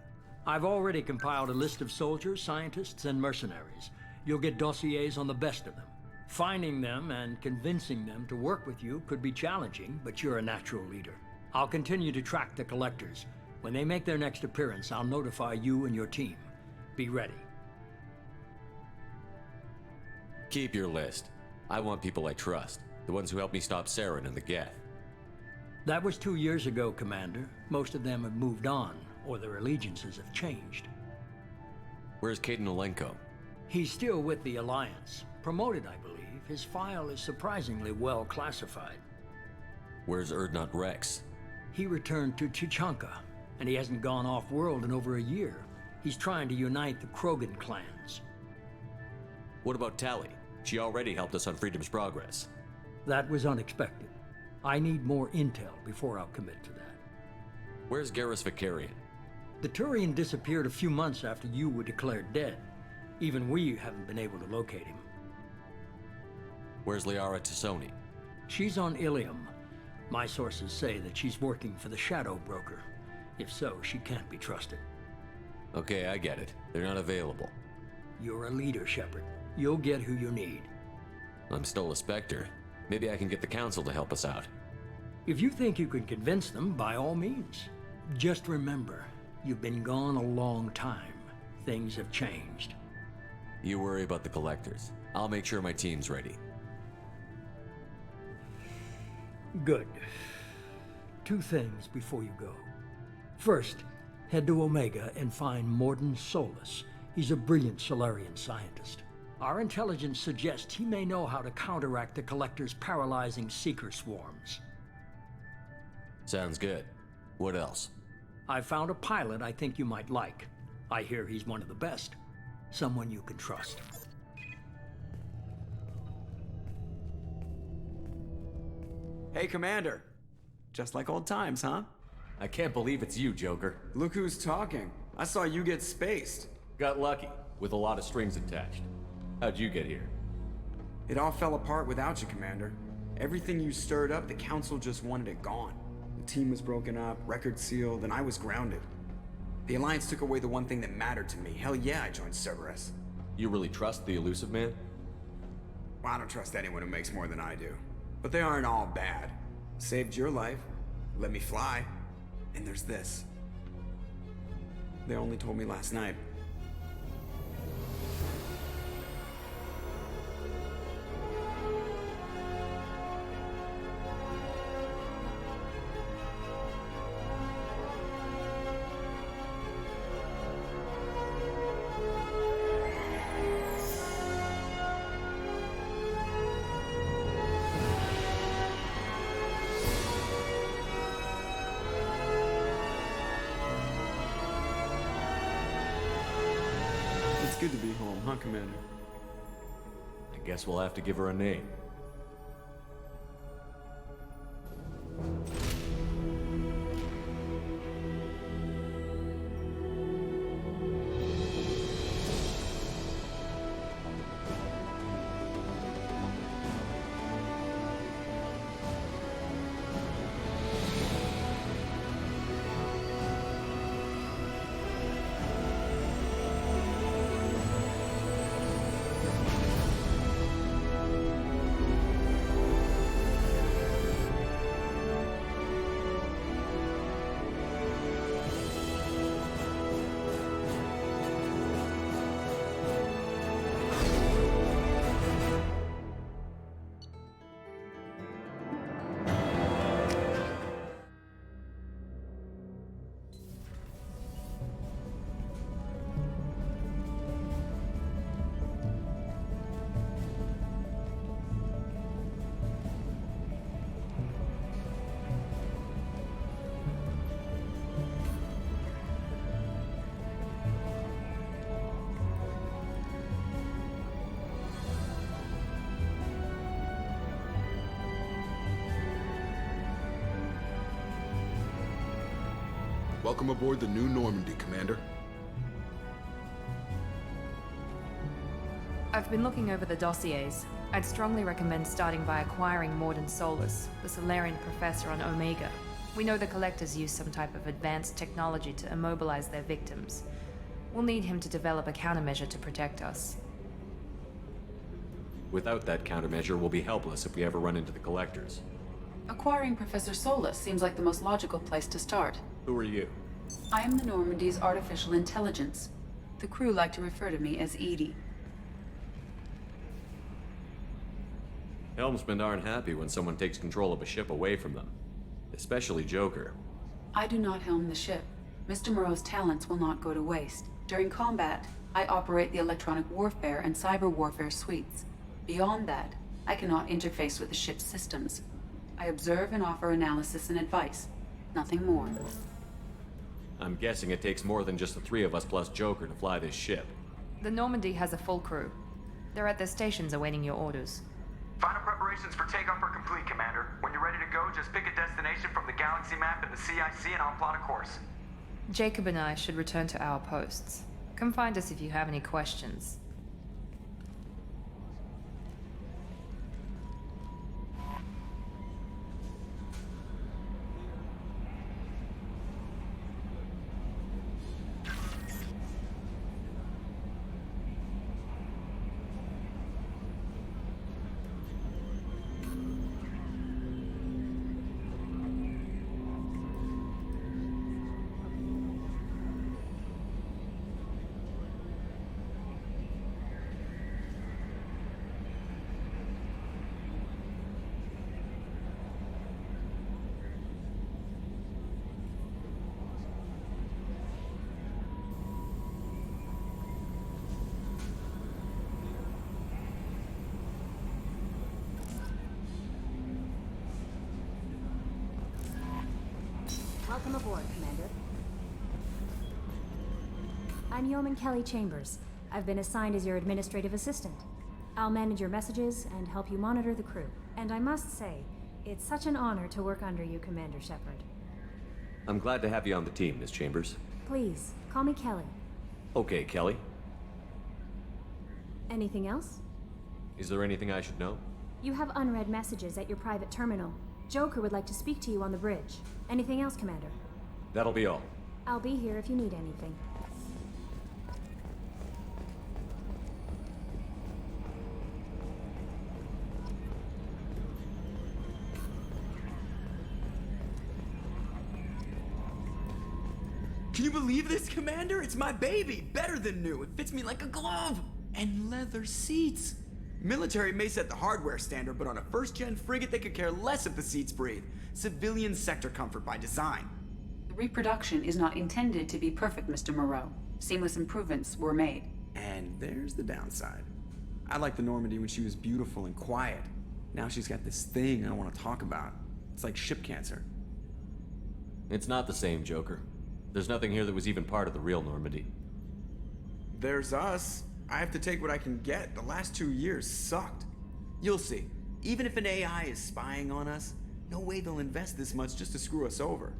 I've already compiled a list of soldiers, scientists, and mercenaries. You'll get dossiers on the best of them. Finding them and convincing them to work with you could be challenging, but you're a natural leader. I'll continue to track the Collectors. When they make their next appearance, I'll notify you and your team. Be ready. Keep your list. I want people I trust. The ones who helped me stop Saren and the Geth. That was 2 years ago, Commander. Most of them have moved on, or their allegiances have changed. Where's Kaidan Alenko? He's still with the Alliance. Promoted, I believe. His file is surprisingly well classified. Where's Urdnot Rex? He returned to Tuchanka, and he hasn't gone off-world in over a year. He's trying to unite the Krogan clans. What about Tali? She already helped us on Freedom's progress. That was unexpected. I need more intel before I'll commit to that. Where's Garrus Vakarian? The Turian disappeared a few months after you were declared dead. Even we haven't been able to locate him. Where's Liara T'Soni? She's on Ilium. My sources say that she's working for the Shadow Broker. If so, she can't be trusted. Okay, I get it. They're not available. You're a leader, Shepard. You'll get who you need. I'm still a Spectre. Maybe I can get the Council to help us out. If you think you can convince them, by all means. Just remember, you've been gone a long time. Things have changed. You worry about the Collectors. I'll make sure my team's ready. Good. 2 things before you go. First, head to Omega and find Mordin Solus. He's a brilliant Solarian scientist. Our intelligence suggests he may know how to counteract the Collector's paralyzing Seeker swarms. Sounds good. What else? I found a pilot I think you might like. I hear he's one of the best. Someone you can trust. Hey, Commander. Just like old times, huh? I can't believe it's you, Joker. Look who's talking. I saw you get spaced. Got lucky, with a lot of strings attached. How'd you get here? It all fell apart without you, Commander. Everything you stirred up, the Council just wanted it gone. The team was broken up, record sealed, and I was grounded. The Alliance took away the one thing that mattered to me. Hell yeah, I joined Cerberus. You really trust the Illusive Man? Well, I don't trust anyone who makes more than I do. But they aren't all bad. Saved your life, let me fly, and there's this. They only told me last night. Good to be home, huh, Commander? I guess we'll have to give her a name. Welcome aboard the New Normandy, Commander. I've been looking over the dossiers. I'd strongly recommend starting by acquiring Mordin Solus, the Solarian professor on Omega. We know the Collectors use some type of advanced technology to immobilize their victims. We'll need him to develop a countermeasure to protect us. Without that countermeasure, we'll be helpless if we ever run into the Collectors. Acquiring Professor Solus seems like the most logical place to start. Who are you? I am the Normandy's artificial intelligence. The crew like to refer to me as Edie. Helmsmen aren't happy when someone takes control of a ship away from them. Especially Joker. I do not helm the ship. Mr. Moreau's talents will not go to waste. During combat, I operate the electronic warfare and cyber warfare suites. Beyond that, I cannot interface with the ship's systems. I observe and offer analysis and advice. Nothing more. I'm guessing it takes more than just the three of us plus Joker to fly this ship. The Normandy has a full crew. They're at their stations awaiting your orders. Final preparations for takeoff are complete, Commander. When you're ready to go, just pick a destination from the galaxy map and the CIC and I'll plot a course. Jacob and I should return to our posts. Come find us if you have any questions. Welcome aboard, Commander. I'm Yeoman Kelly Chambers. I've been assigned as your administrative assistant. I'll manage your messages and help you monitor the crew. And I must say, it's such an honor to work under you, Commander Shepard. I'm glad to have you on the team, Miss Chambers. Please, call me Kelly. Okay, Kelly. Anything else? Is there anything I should know? You have unread messages at your private terminal. Joker would like to speak to you on the bridge. Anything else, Commander? That'll be all. I'll be here if you need anything. Can you believe this, Commander? It's my baby! Better than new. It fits me like a glove! And leather seats. Military may set the hardware standard, but on a first-gen frigate, they could care less if the seats breathe. Civilian sector comfort by design. The reproduction is not intended to be perfect, Mr. Moreau. Seamless improvements were made. And there's the downside. I liked the Normandy when she was beautiful and quiet. Now she's got this thing I don't want to talk about. It's like ship cancer. It's not the same, Joker. There's nothing here that was even part of the real Normandy. There's us. I have to take what I can get. The last 2 years sucked. You'll see. Even if an AI is spying on us, no way they'll invest this much just to screw us over.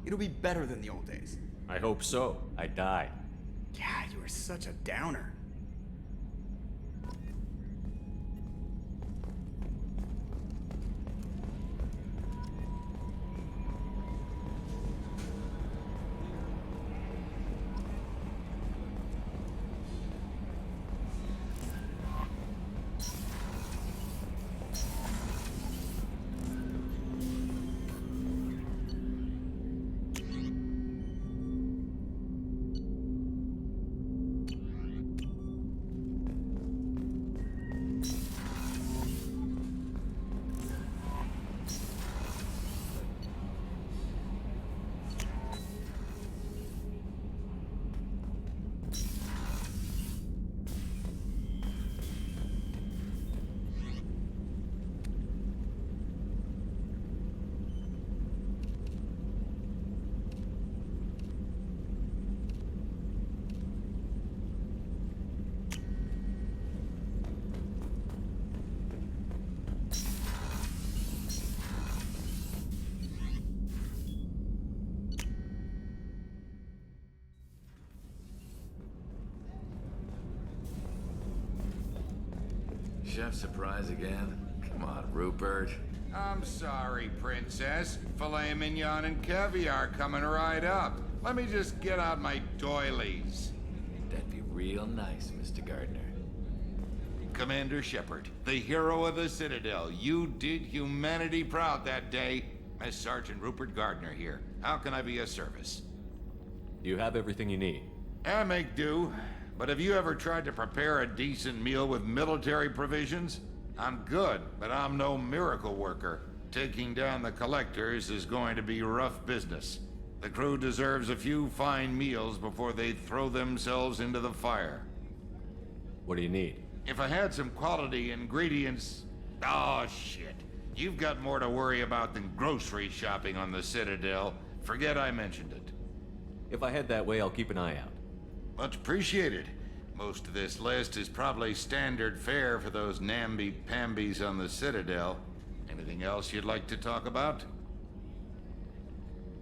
It'll be better than the old days. I hope so. I died. God, you are such a downer. Chef surprise again? Come on, Rupert. I'm sorry, Princess. Filet mignon and caviar coming right up. Let me just get out my doilies. That'd be real nice, Mr. Gardner. Commander Shepard, the hero of the Citadel. You did humanity proud that day. As Sergeant Rupert Gardner here. How can I be of service? You have everything you need. I make do. But have you ever tried to prepare a decent meal with military provisions? I'm good, but I'm no miracle worker. Taking down the collectors is going to be rough business. The crew deserves a few fine meals before they throw themselves into the fire. What do you need? If I had some quality ingredients... Oh, shit. You've got more to worry about than grocery shopping on the Citadel. Forget I mentioned it. If I head that way, I'll keep an eye out. Much appreciated. Most of this list is probably standard fare for those namby-pambies on the Citadel. Anything else you'd like to talk about?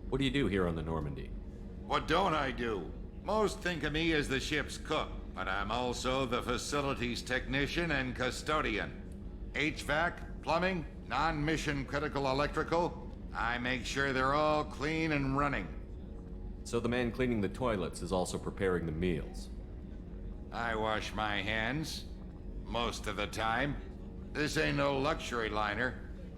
What do you do here on the Normandy? What don't I do? Most think of me as the ship's cook, but I'm also the facilities technician and custodian. HVAC, plumbing, non-mission critical electrical. I make sure they're all clean and running. So the man cleaning the toilets is also preparing the meals. I wash my hands. Most of the time. This ain't no luxury liner.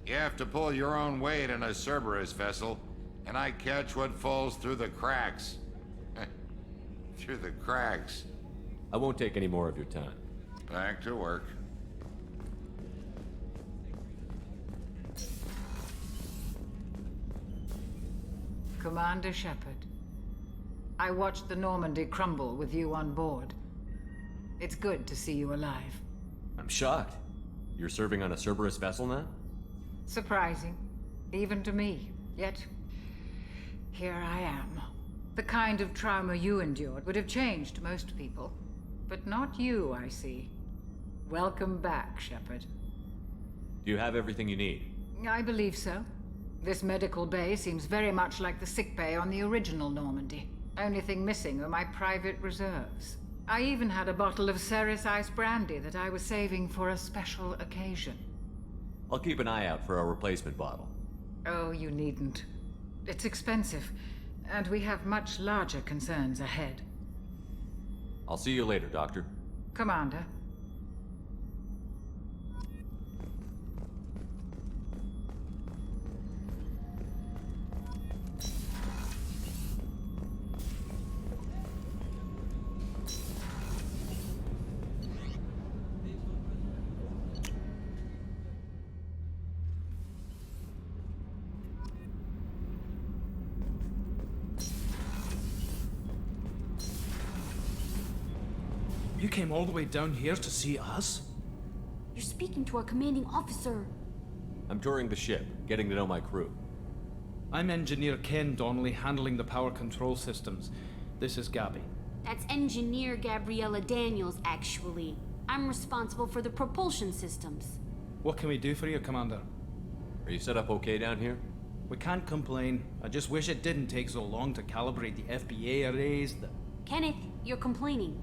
You have to pull your own weight in a Cerberus vessel, and I catch what falls through the cracks. Through the cracks. I won't take any more of your time. Back to work. Commander Shepard. I watched the Normandy crumble with you on board. It's good to see you alive. I'm shocked. You're serving on a Cerberus vessel now? Surprising, even to me. Yet, here I am. The kind of trauma you endured would have changed most people. But not you, I see. Welcome back, Shepard. Do you have everything you need? I believe so. This medical bay seems very much like the sick bay on the original Normandy. Only thing missing are my private reserves. I even had a bottle of Ceres Ice Brandy that I was saving for a special occasion. I'll keep an eye out for a replacement bottle. Oh, you needn't. It's expensive. And we have much larger concerns ahead. I'll see you later, Doctor. Commander. You came all the way down here to see us? You're speaking to our commanding officer. I'm touring the ship, getting to know my crew. I'm Engineer Ken Donnelly, handling the power control systems. This is Gabby. That's Engineer Gabriella Daniels, actually. I'm responsible for the propulsion systems. What can we do for you, Commander? Are you set up okay down here? We can't complain. I just wish it didn't take so long to calibrate the FBA arrays. Kenneth, you're complaining.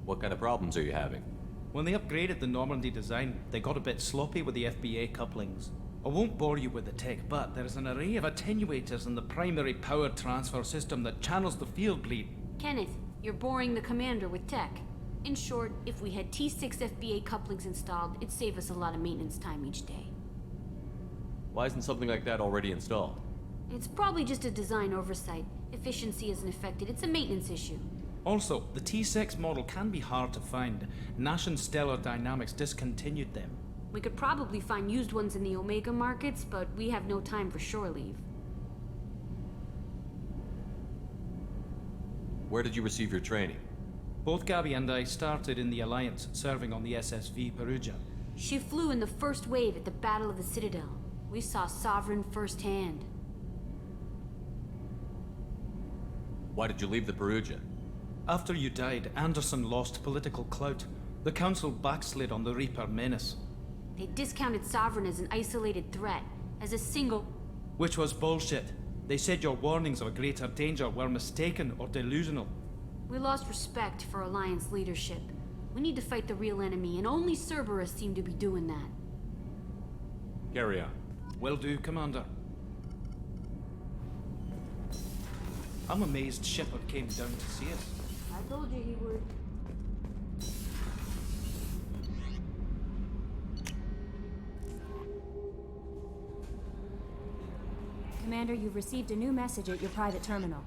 What kind of problems are you having? When they upgraded the Normandy design, they got a bit sloppy with the FBA couplings. I won't bore you with the tech, but there is an array of attenuators in the primary power transfer system that channels the field bleed. Kenneth, you're boring the commander with tech. In short, if we had T6 FBA couplings installed, it'd save us a lot of maintenance time each day. Why isn't something like that already installed? It's probably just a design oversight. Efficiency isn't affected, it's a maintenance issue. Also, the T6 model can be hard to find. Nash and Stellar Dynamics discontinued them. We could probably find used ones in the Omega markets, but we have no time for shore leave. Where did you receive your training? Both Gabby and I started in the Alliance, serving on the SSV Perugia. She flew in the first wave at the Battle of the Citadel. We saw Sovereign firsthand. Why did you leave the Perugia? After you died, Anderson lost political clout. The Council backslid on the Reaper menace. They discounted Sovereign as an isolated threat, as a single... Which was bullshit. They said your warnings of a greater danger were mistaken or delusional. We lost respect for Alliance leadership. We need to fight the real enemy, and only Cerberus seem to be doing that. Carry on. Will do, Commander. I'm amazed Shepard came down to see us. I told you he would. Commander, you've received a new message at your private terminal.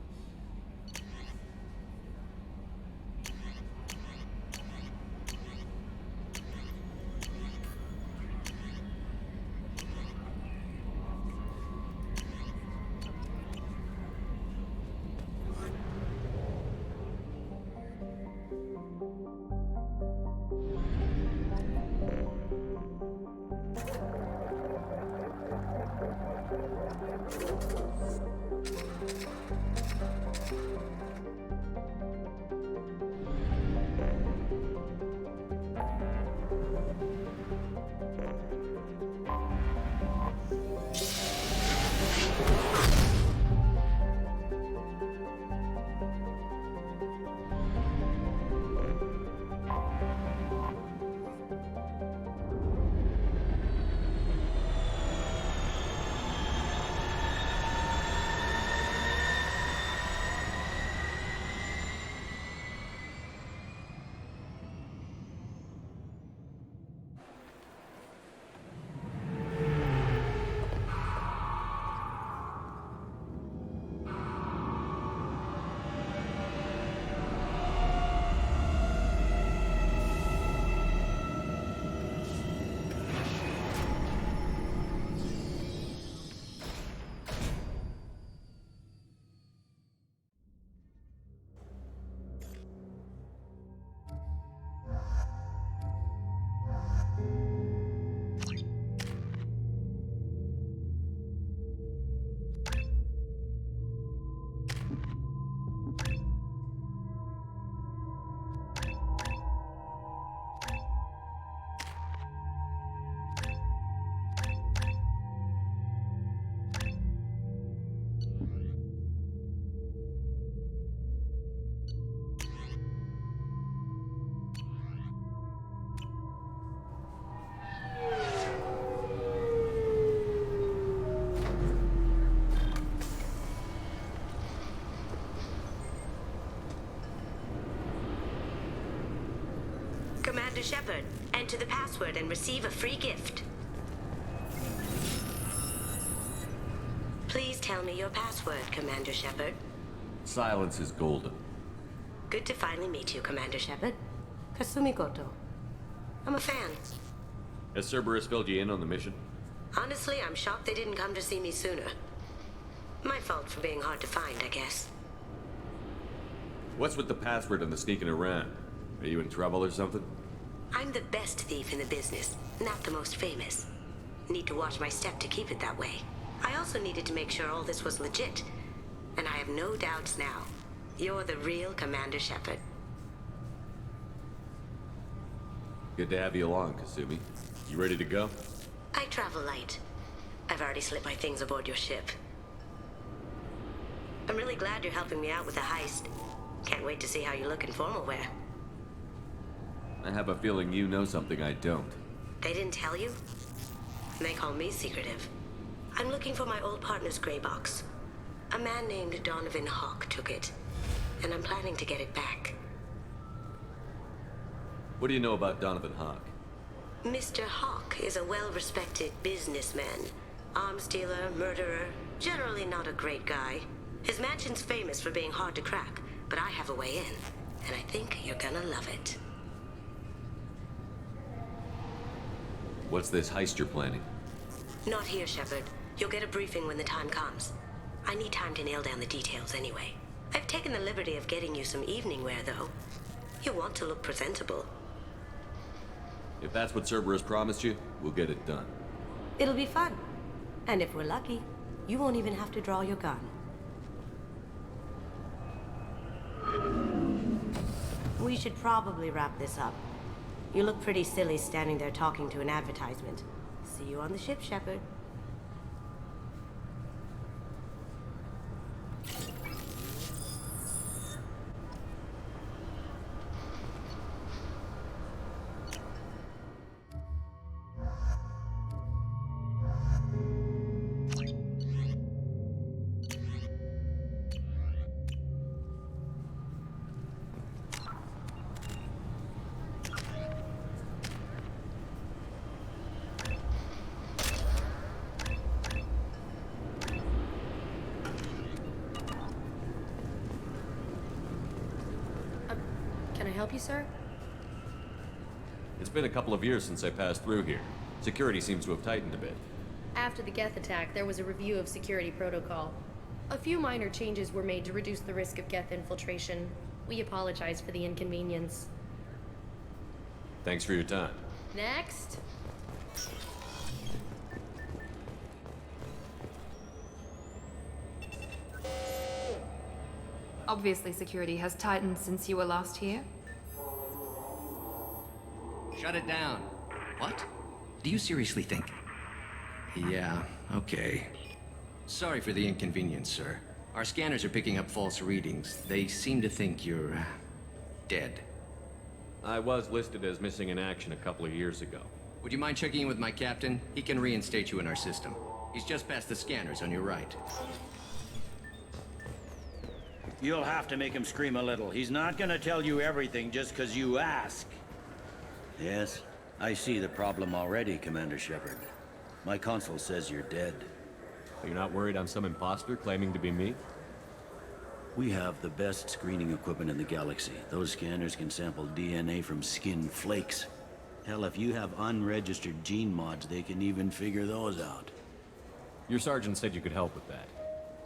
Commander Shepard. Enter the password and receive a free gift. Please tell me your password, Commander Shepard. Silence is golden. Good to finally meet you, Commander Shepard. Kasumi Goto. I'm a fan. Has Cerberus filled you in on the mission? Honestly, I'm shocked they didn't come to see me sooner. My fault for being hard to find, I guess. What's with the password and the sneaking around? Are you in trouble or something? I'm the best thief in the business, not the most famous. Need to watch my step to keep it that way. I also needed to make sure all this was legit. And I have no doubts now. You're the real Commander Shepard. Good to have you along, Kasumi. You ready to go? I travel light. I've already slipped my things aboard your ship. I'm really glad you're helping me out with the heist. Can't wait to see how you look in formal wear. I have a feeling you know something I don't. They didn't tell you? They call me secretive. I'm looking for my old partner's gray box. A man named Donovan Hawk took it, and I'm planning to get it back. What do you know about Donovan Hawk? Mr. Hawk is a well-respected businessman. Arms dealer, murderer, generally not a great guy. His mansion's famous for being hard to crack, but I have a way in, and I think you're gonna love it. What's this heist you're planning? Not here, Shepard. You'll get a briefing when the time comes. I need time to nail down the details anyway. I've taken the liberty of getting you some evening wear, though. You want to look presentable. If that's what Cerberus promised you, we'll get it done. It'll be fun. And if we're lucky, you won't even have to draw your gun. We should probably wrap this up. You look pretty silly standing there talking to an advertisement. See you on the ship, Shepard. Can I help you, sir? It's been a couple of years since I passed through here. Security seems to have tightened a bit. After the Geth attack, there was a review of security protocol. A few minor changes were made to reduce the risk of Geth infiltration. We apologize for the inconvenience. Thanks for your time. Next. Obviously, security has tightened since you were last here. Shut it down. What? Do you seriously think? Yeah, okay. Sorry for the inconvenience, sir. Our scanners are picking up false readings. They seem to think you're dead. I was listed as missing in action a couple of years ago. Would you mind checking in with my captain? He can reinstate you in our system. He's just past the scanners on your right. You'll have to make him scream a little. He's not gonna tell you everything just because you ask. Yes, I see the problem already, Commander Shepard. My console says you're dead. You're not worried I'm some imposter claiming to be me? We have the best screening equipment in the galaxy. Those scanners can sample DNA from skin flakes. Hell, if you have unregistered gene mods, they can even figure those out. Your sergeant said you could help with that.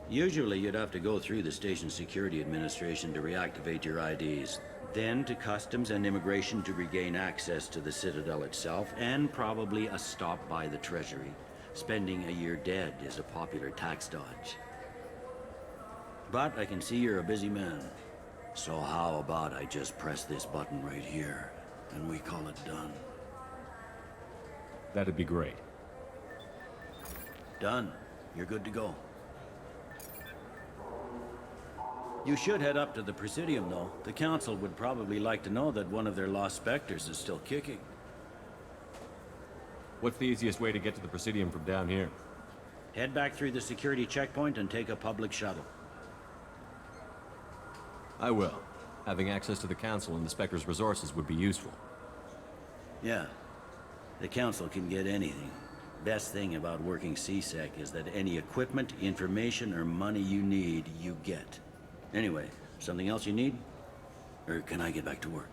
Usually you'd have to go through the station security administration to reactivate your IDs, then to customs and immigration to regain access to the Citadel itself, and probably a stop by the Treasury. Spending a year dead is a popular tax dodge. But I can see you're a busy man. So how about I just press this button right here, and we call it done? That'd be great. Done. You're good to go. You should head up to the Presidium, though. The Council would probably like to know that one of their lost Spectres is still kicking. What's the easiest way to get to the Presidium from down here? Head back through the security checkpoint and take a public shuttle. I will. Having access to the Council and the Spectre's resources would be useful. Yeah. The Council can get anything. Best thing about working C-Sec is that any equipment, information, or money you need, you get. Anyway, something else you need? Or can I get back to work?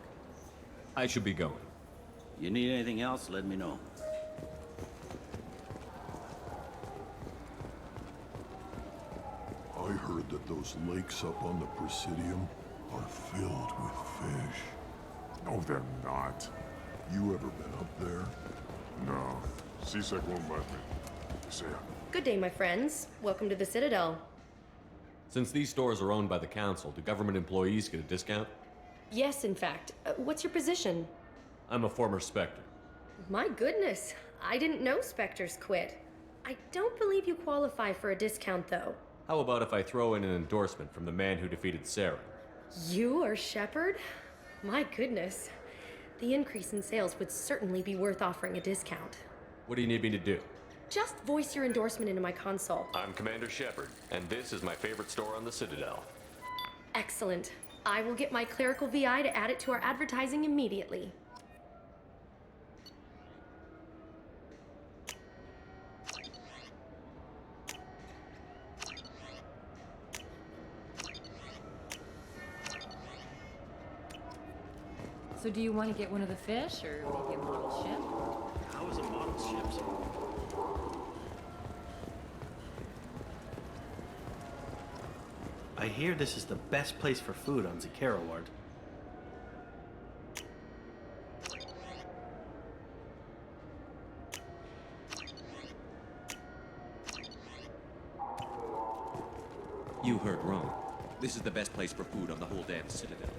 I should be going. You need anything else, let me know. I heard that those lakes up on the Presidium are filled with fish. No, they're not. You ever been up there? No. C-Sec won't let me. See ya. Good day, my friends. Welcome to the Citadel. Since these stores are owned by the Council, do government employees get a discount? Yes, in fact. What's your position? I'm a former Spectre. My goodness. I didn't know Spectres quit. I don't believe you qualify for a discount, though. How about if I throw in an endorsement from the man who defeated Saren? You are Shepard? My goodness. The increase in sales would certainly be worth offering a discount. What do you need me to do? Just voice your endorsement into my console. I'm Commander Shepard, and this is my favorite store on the Citadel. Excellent. I will get my clerical VI to add it to our advertising immediately. So do you want to get one of the fish, or maybe a model ship? How is a model ship so... I hear this is the best place for food on Zakera Ward. You heard wrong. This is the best place for food on the whole damn Citadel.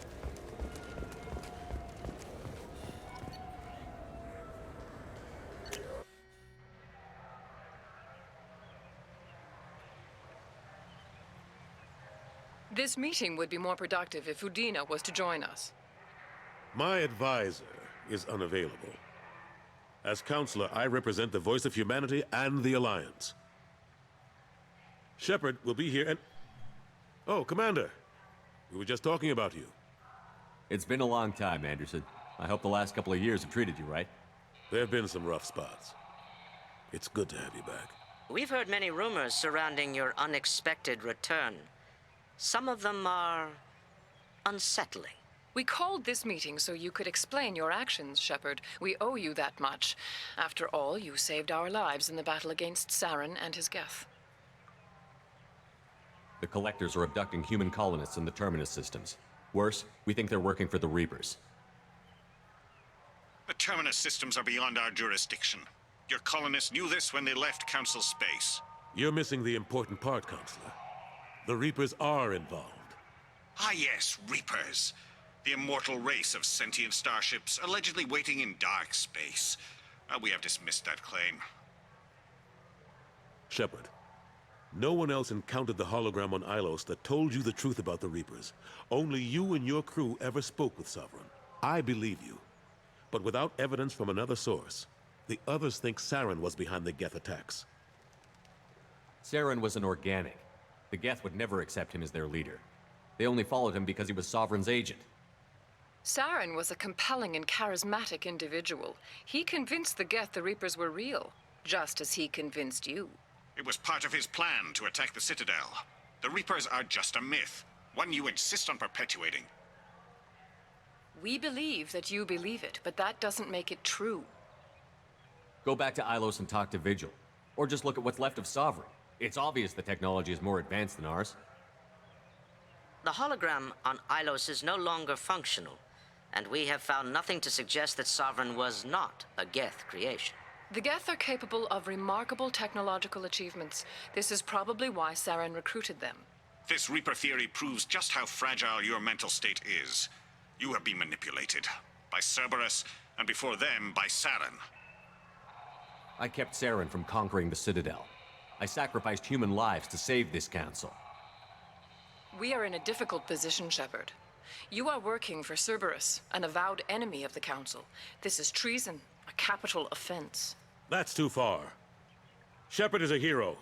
This meeting would be more productive if Udina was to join us. My advisor is unavailable. As counselor, I represent the voice of humanity and the Alliance. Shepard will be here and... Oh, Commander. We were just talking about you. It's been a long time, Anderson. I hope the last couple of years have treated you right. There have been some rough spots. It's good to have you back. We've heard many rumors surrounding your unexpected return. Some of them are unsettling. We called this meeting so you could explain your actions, Shepard. We owe you that much. After all, you saved our lives in the battle against Saren and his Geth. The Collectors are abducting human colonists in the Terminus systems. Worse, we think they're working for the Reapers. The Terminus systems are beyond our jurisdiction. Your colonists knew this when they left Council space. You're missing the important part, Counselor. The Reapers are involved. Ah yes, Reapers. The immortal race of sentient starships allegedly waiting in dark space. We have dismissed that claim. Shepard, no one else encountered the hologram on Ilos that told you the truth about the Reapers. Only you and your crew ever spoke with Sovereign. I believe you. But without evidence from another source, the others think Saren was behind the Geth attacks. Saren was an organic. The Geth would never accept him as their leader. They only followed him because he was Sovereign's agent. Saren was a compelling and charismatic individual. He convinced the Geth the Reapers were real, just as he convinced you. It was part of his plan to attack the Citadel. The Reapers are just a myth, one you insist on perpetuating. We believe that you believe it, but that doesn't make it true. Go back to Ilos and talk to Vigil. Or just look at what's left of Sovereign. It's obvious the technology is more advanced than ours. The hologram on Ilos is no longer functional, and we have found nothing to suggest that Sovereign was not a Geth creation. The Geth are capable of remarkable technological achievements. This is probably why Saren recruited them. This Reaper theory proves just how fragile your mental state is. You have been manipulated. By Cerberus, and before them, by Saren. I kept Saren from conquering the Citadel. I sacrificed human lives to save this council. We are in a difficult position, Shepard. You are working for Cerberus, an avowed enemy of the Council. This is treason, a capital offense. That's too far. Shepard is a hero.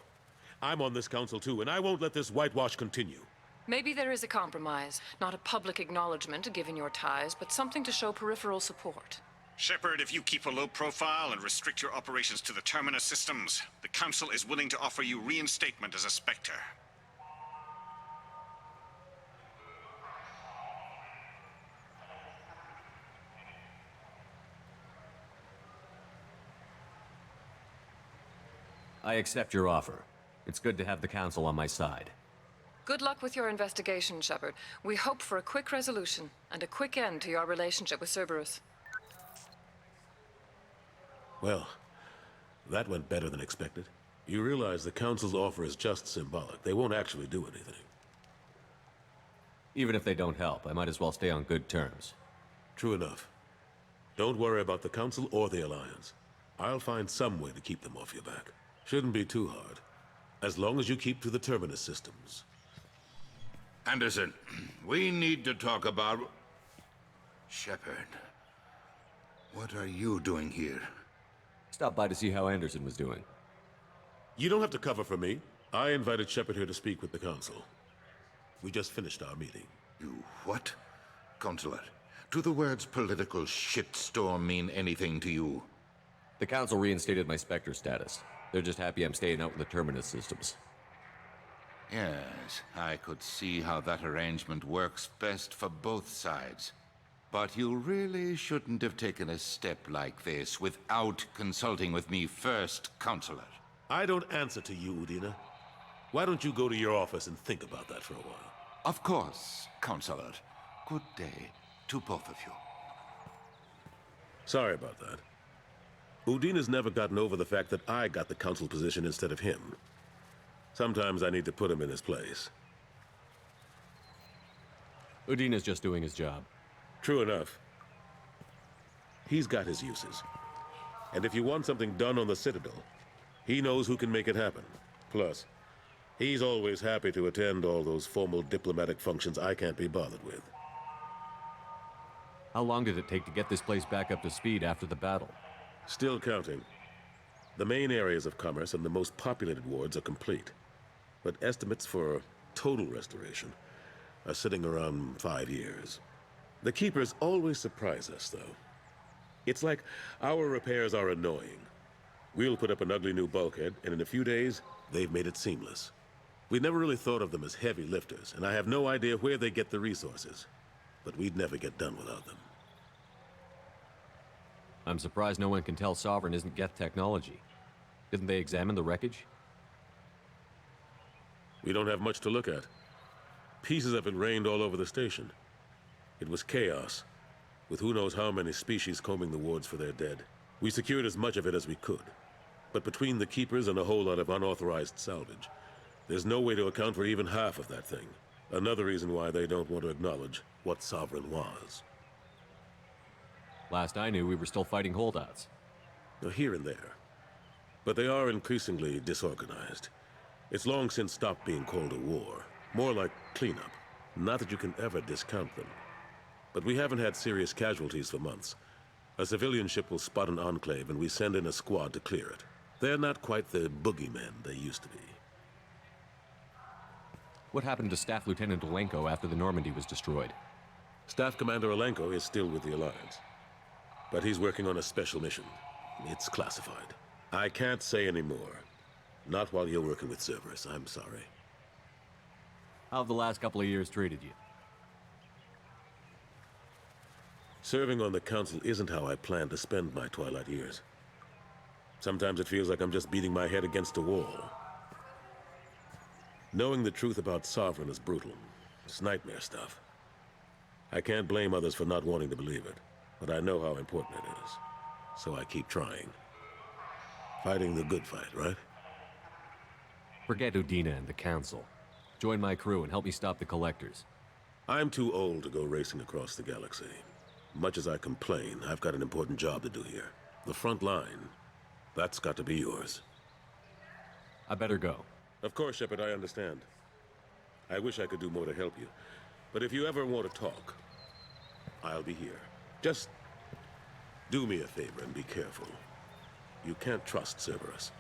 I'm on this council too, and I won't let this whitewash continue. Maybe there is a compromise. Not a public acknowledgement given your ties, but something to show peripheral support. Shepard, if you keep a low profile and restrict your operations to the Terminus systems, the Council is willing to offer you reinstatement as a Spectre. I accept your offer. It's good to have the Council on my side. Good luck with your investigation, Shepard. We hope for a quick resolution and a quick end to your relationship with Cerberus. Well, that went better than expected. You realize the Council's offer is just symbolic. They won't actually do anything. Even if they don't help, I might as well stay on good terms. True enough. Don't worry about the Council or the Alliance. I'll find some way to keep them off your back. Shouldn't be too hard. As long as you keep to the Terminus systems. Anderson, we need to talk about... Shepard. What are you doing here? Stopped by to see how Anderson was doing. You don't have to cover for me. I invited Shepard here to speak with the Council. We just finished our meeting. You what? Consular, do the words political shitstorm mean anything to you? The Council reinstated my Spectre status. They're just happy I'm staying out in the Terminus systems. Yes, I could see how that arrangement works best for both sides. But you really shouldn't have taken a step like this without consulting with me first, Counselor. I don't answer to you, Udina. Why don't you go to your office and think about that for a while? Of course, Counselor. Good day to both of you. Sorry about that. Udina's never gotten over the fact that I got the Council position instead of him. Sometimes I need to put him in his place. Udina's just doing his job. True enough. He's got his uses. And if you want something done on the Citadel, he knows who can make it happen. Plus, he's always happy to attend all those formal diplomatic functions I can't be bothered with. How long did it take to get this place back up to speed after the battle? Still counting. The main areas of commerce and the most populated wards are complete. But estimates for total restoration are sitting around 5 years. The Keepers always surprise us, though. It's like our repairs are annoying. We'll put up an ugly new bulkhead, and in a few days, they've made it seamless. We never really thought of them as heavy lifters, and I have no idea where they get the resources. But we'd never get done without them. I'm surprised no one can tell Sovereign isn't Geth technology. Didn't they examine the wreckage? We don't have much to look at. Pieces of it rained all over the station. It was chaos, with who knows how many species combing the wards for their dead. We secured as much of it as we could. But between the Keepers and a whole lot of unauthorized salvage, there's no way to account for even half of that thing. Another reason why they don't want to acknowledge what Sovereign was. Last I knew, we were still fighting holdouts. Here and there. But they are increasingly disorganized. It's long since stopped being called a war. More like cleanup. Not that you can ever discount them. But we haven't had serious casualties for months. A civilian ship will spot an enclave and we send in a squad to clear it. They're not quite the boogeymen they used to be. What happened to Staff Lieutenant Olenko after the Normandy was destroyed? Staff Commander Olenko is still with the Alliance. But he's working on a special mission. It's classified. I can't say any more. Not while you're working with Cerberus, I'm sorry. How have the last couple of years treated you? Serving on the Council isn't how I plan to spend my twilight years. Sometimes it feels like I'm just beating my head against a wall. Knowing the truth about Sovereign is brutal. It's nightmare stuff. I can't blame others for not wanting to believe it, but I know how important it is. So I keep trying. Fighting the good fight, right? Forget Udina and the Council. Join my crew and help me stop the Collectors. I'm too old to go racing across the galaxy. Much as I complain, I've got an important job to do here. The front line, that's got to be yours. I better go. Of course, Shepard, I understand. I wish I could do more to help you. But if you ever want to talk, I'll be here. Just do me a favor and be careful. You can't trust Cerberus.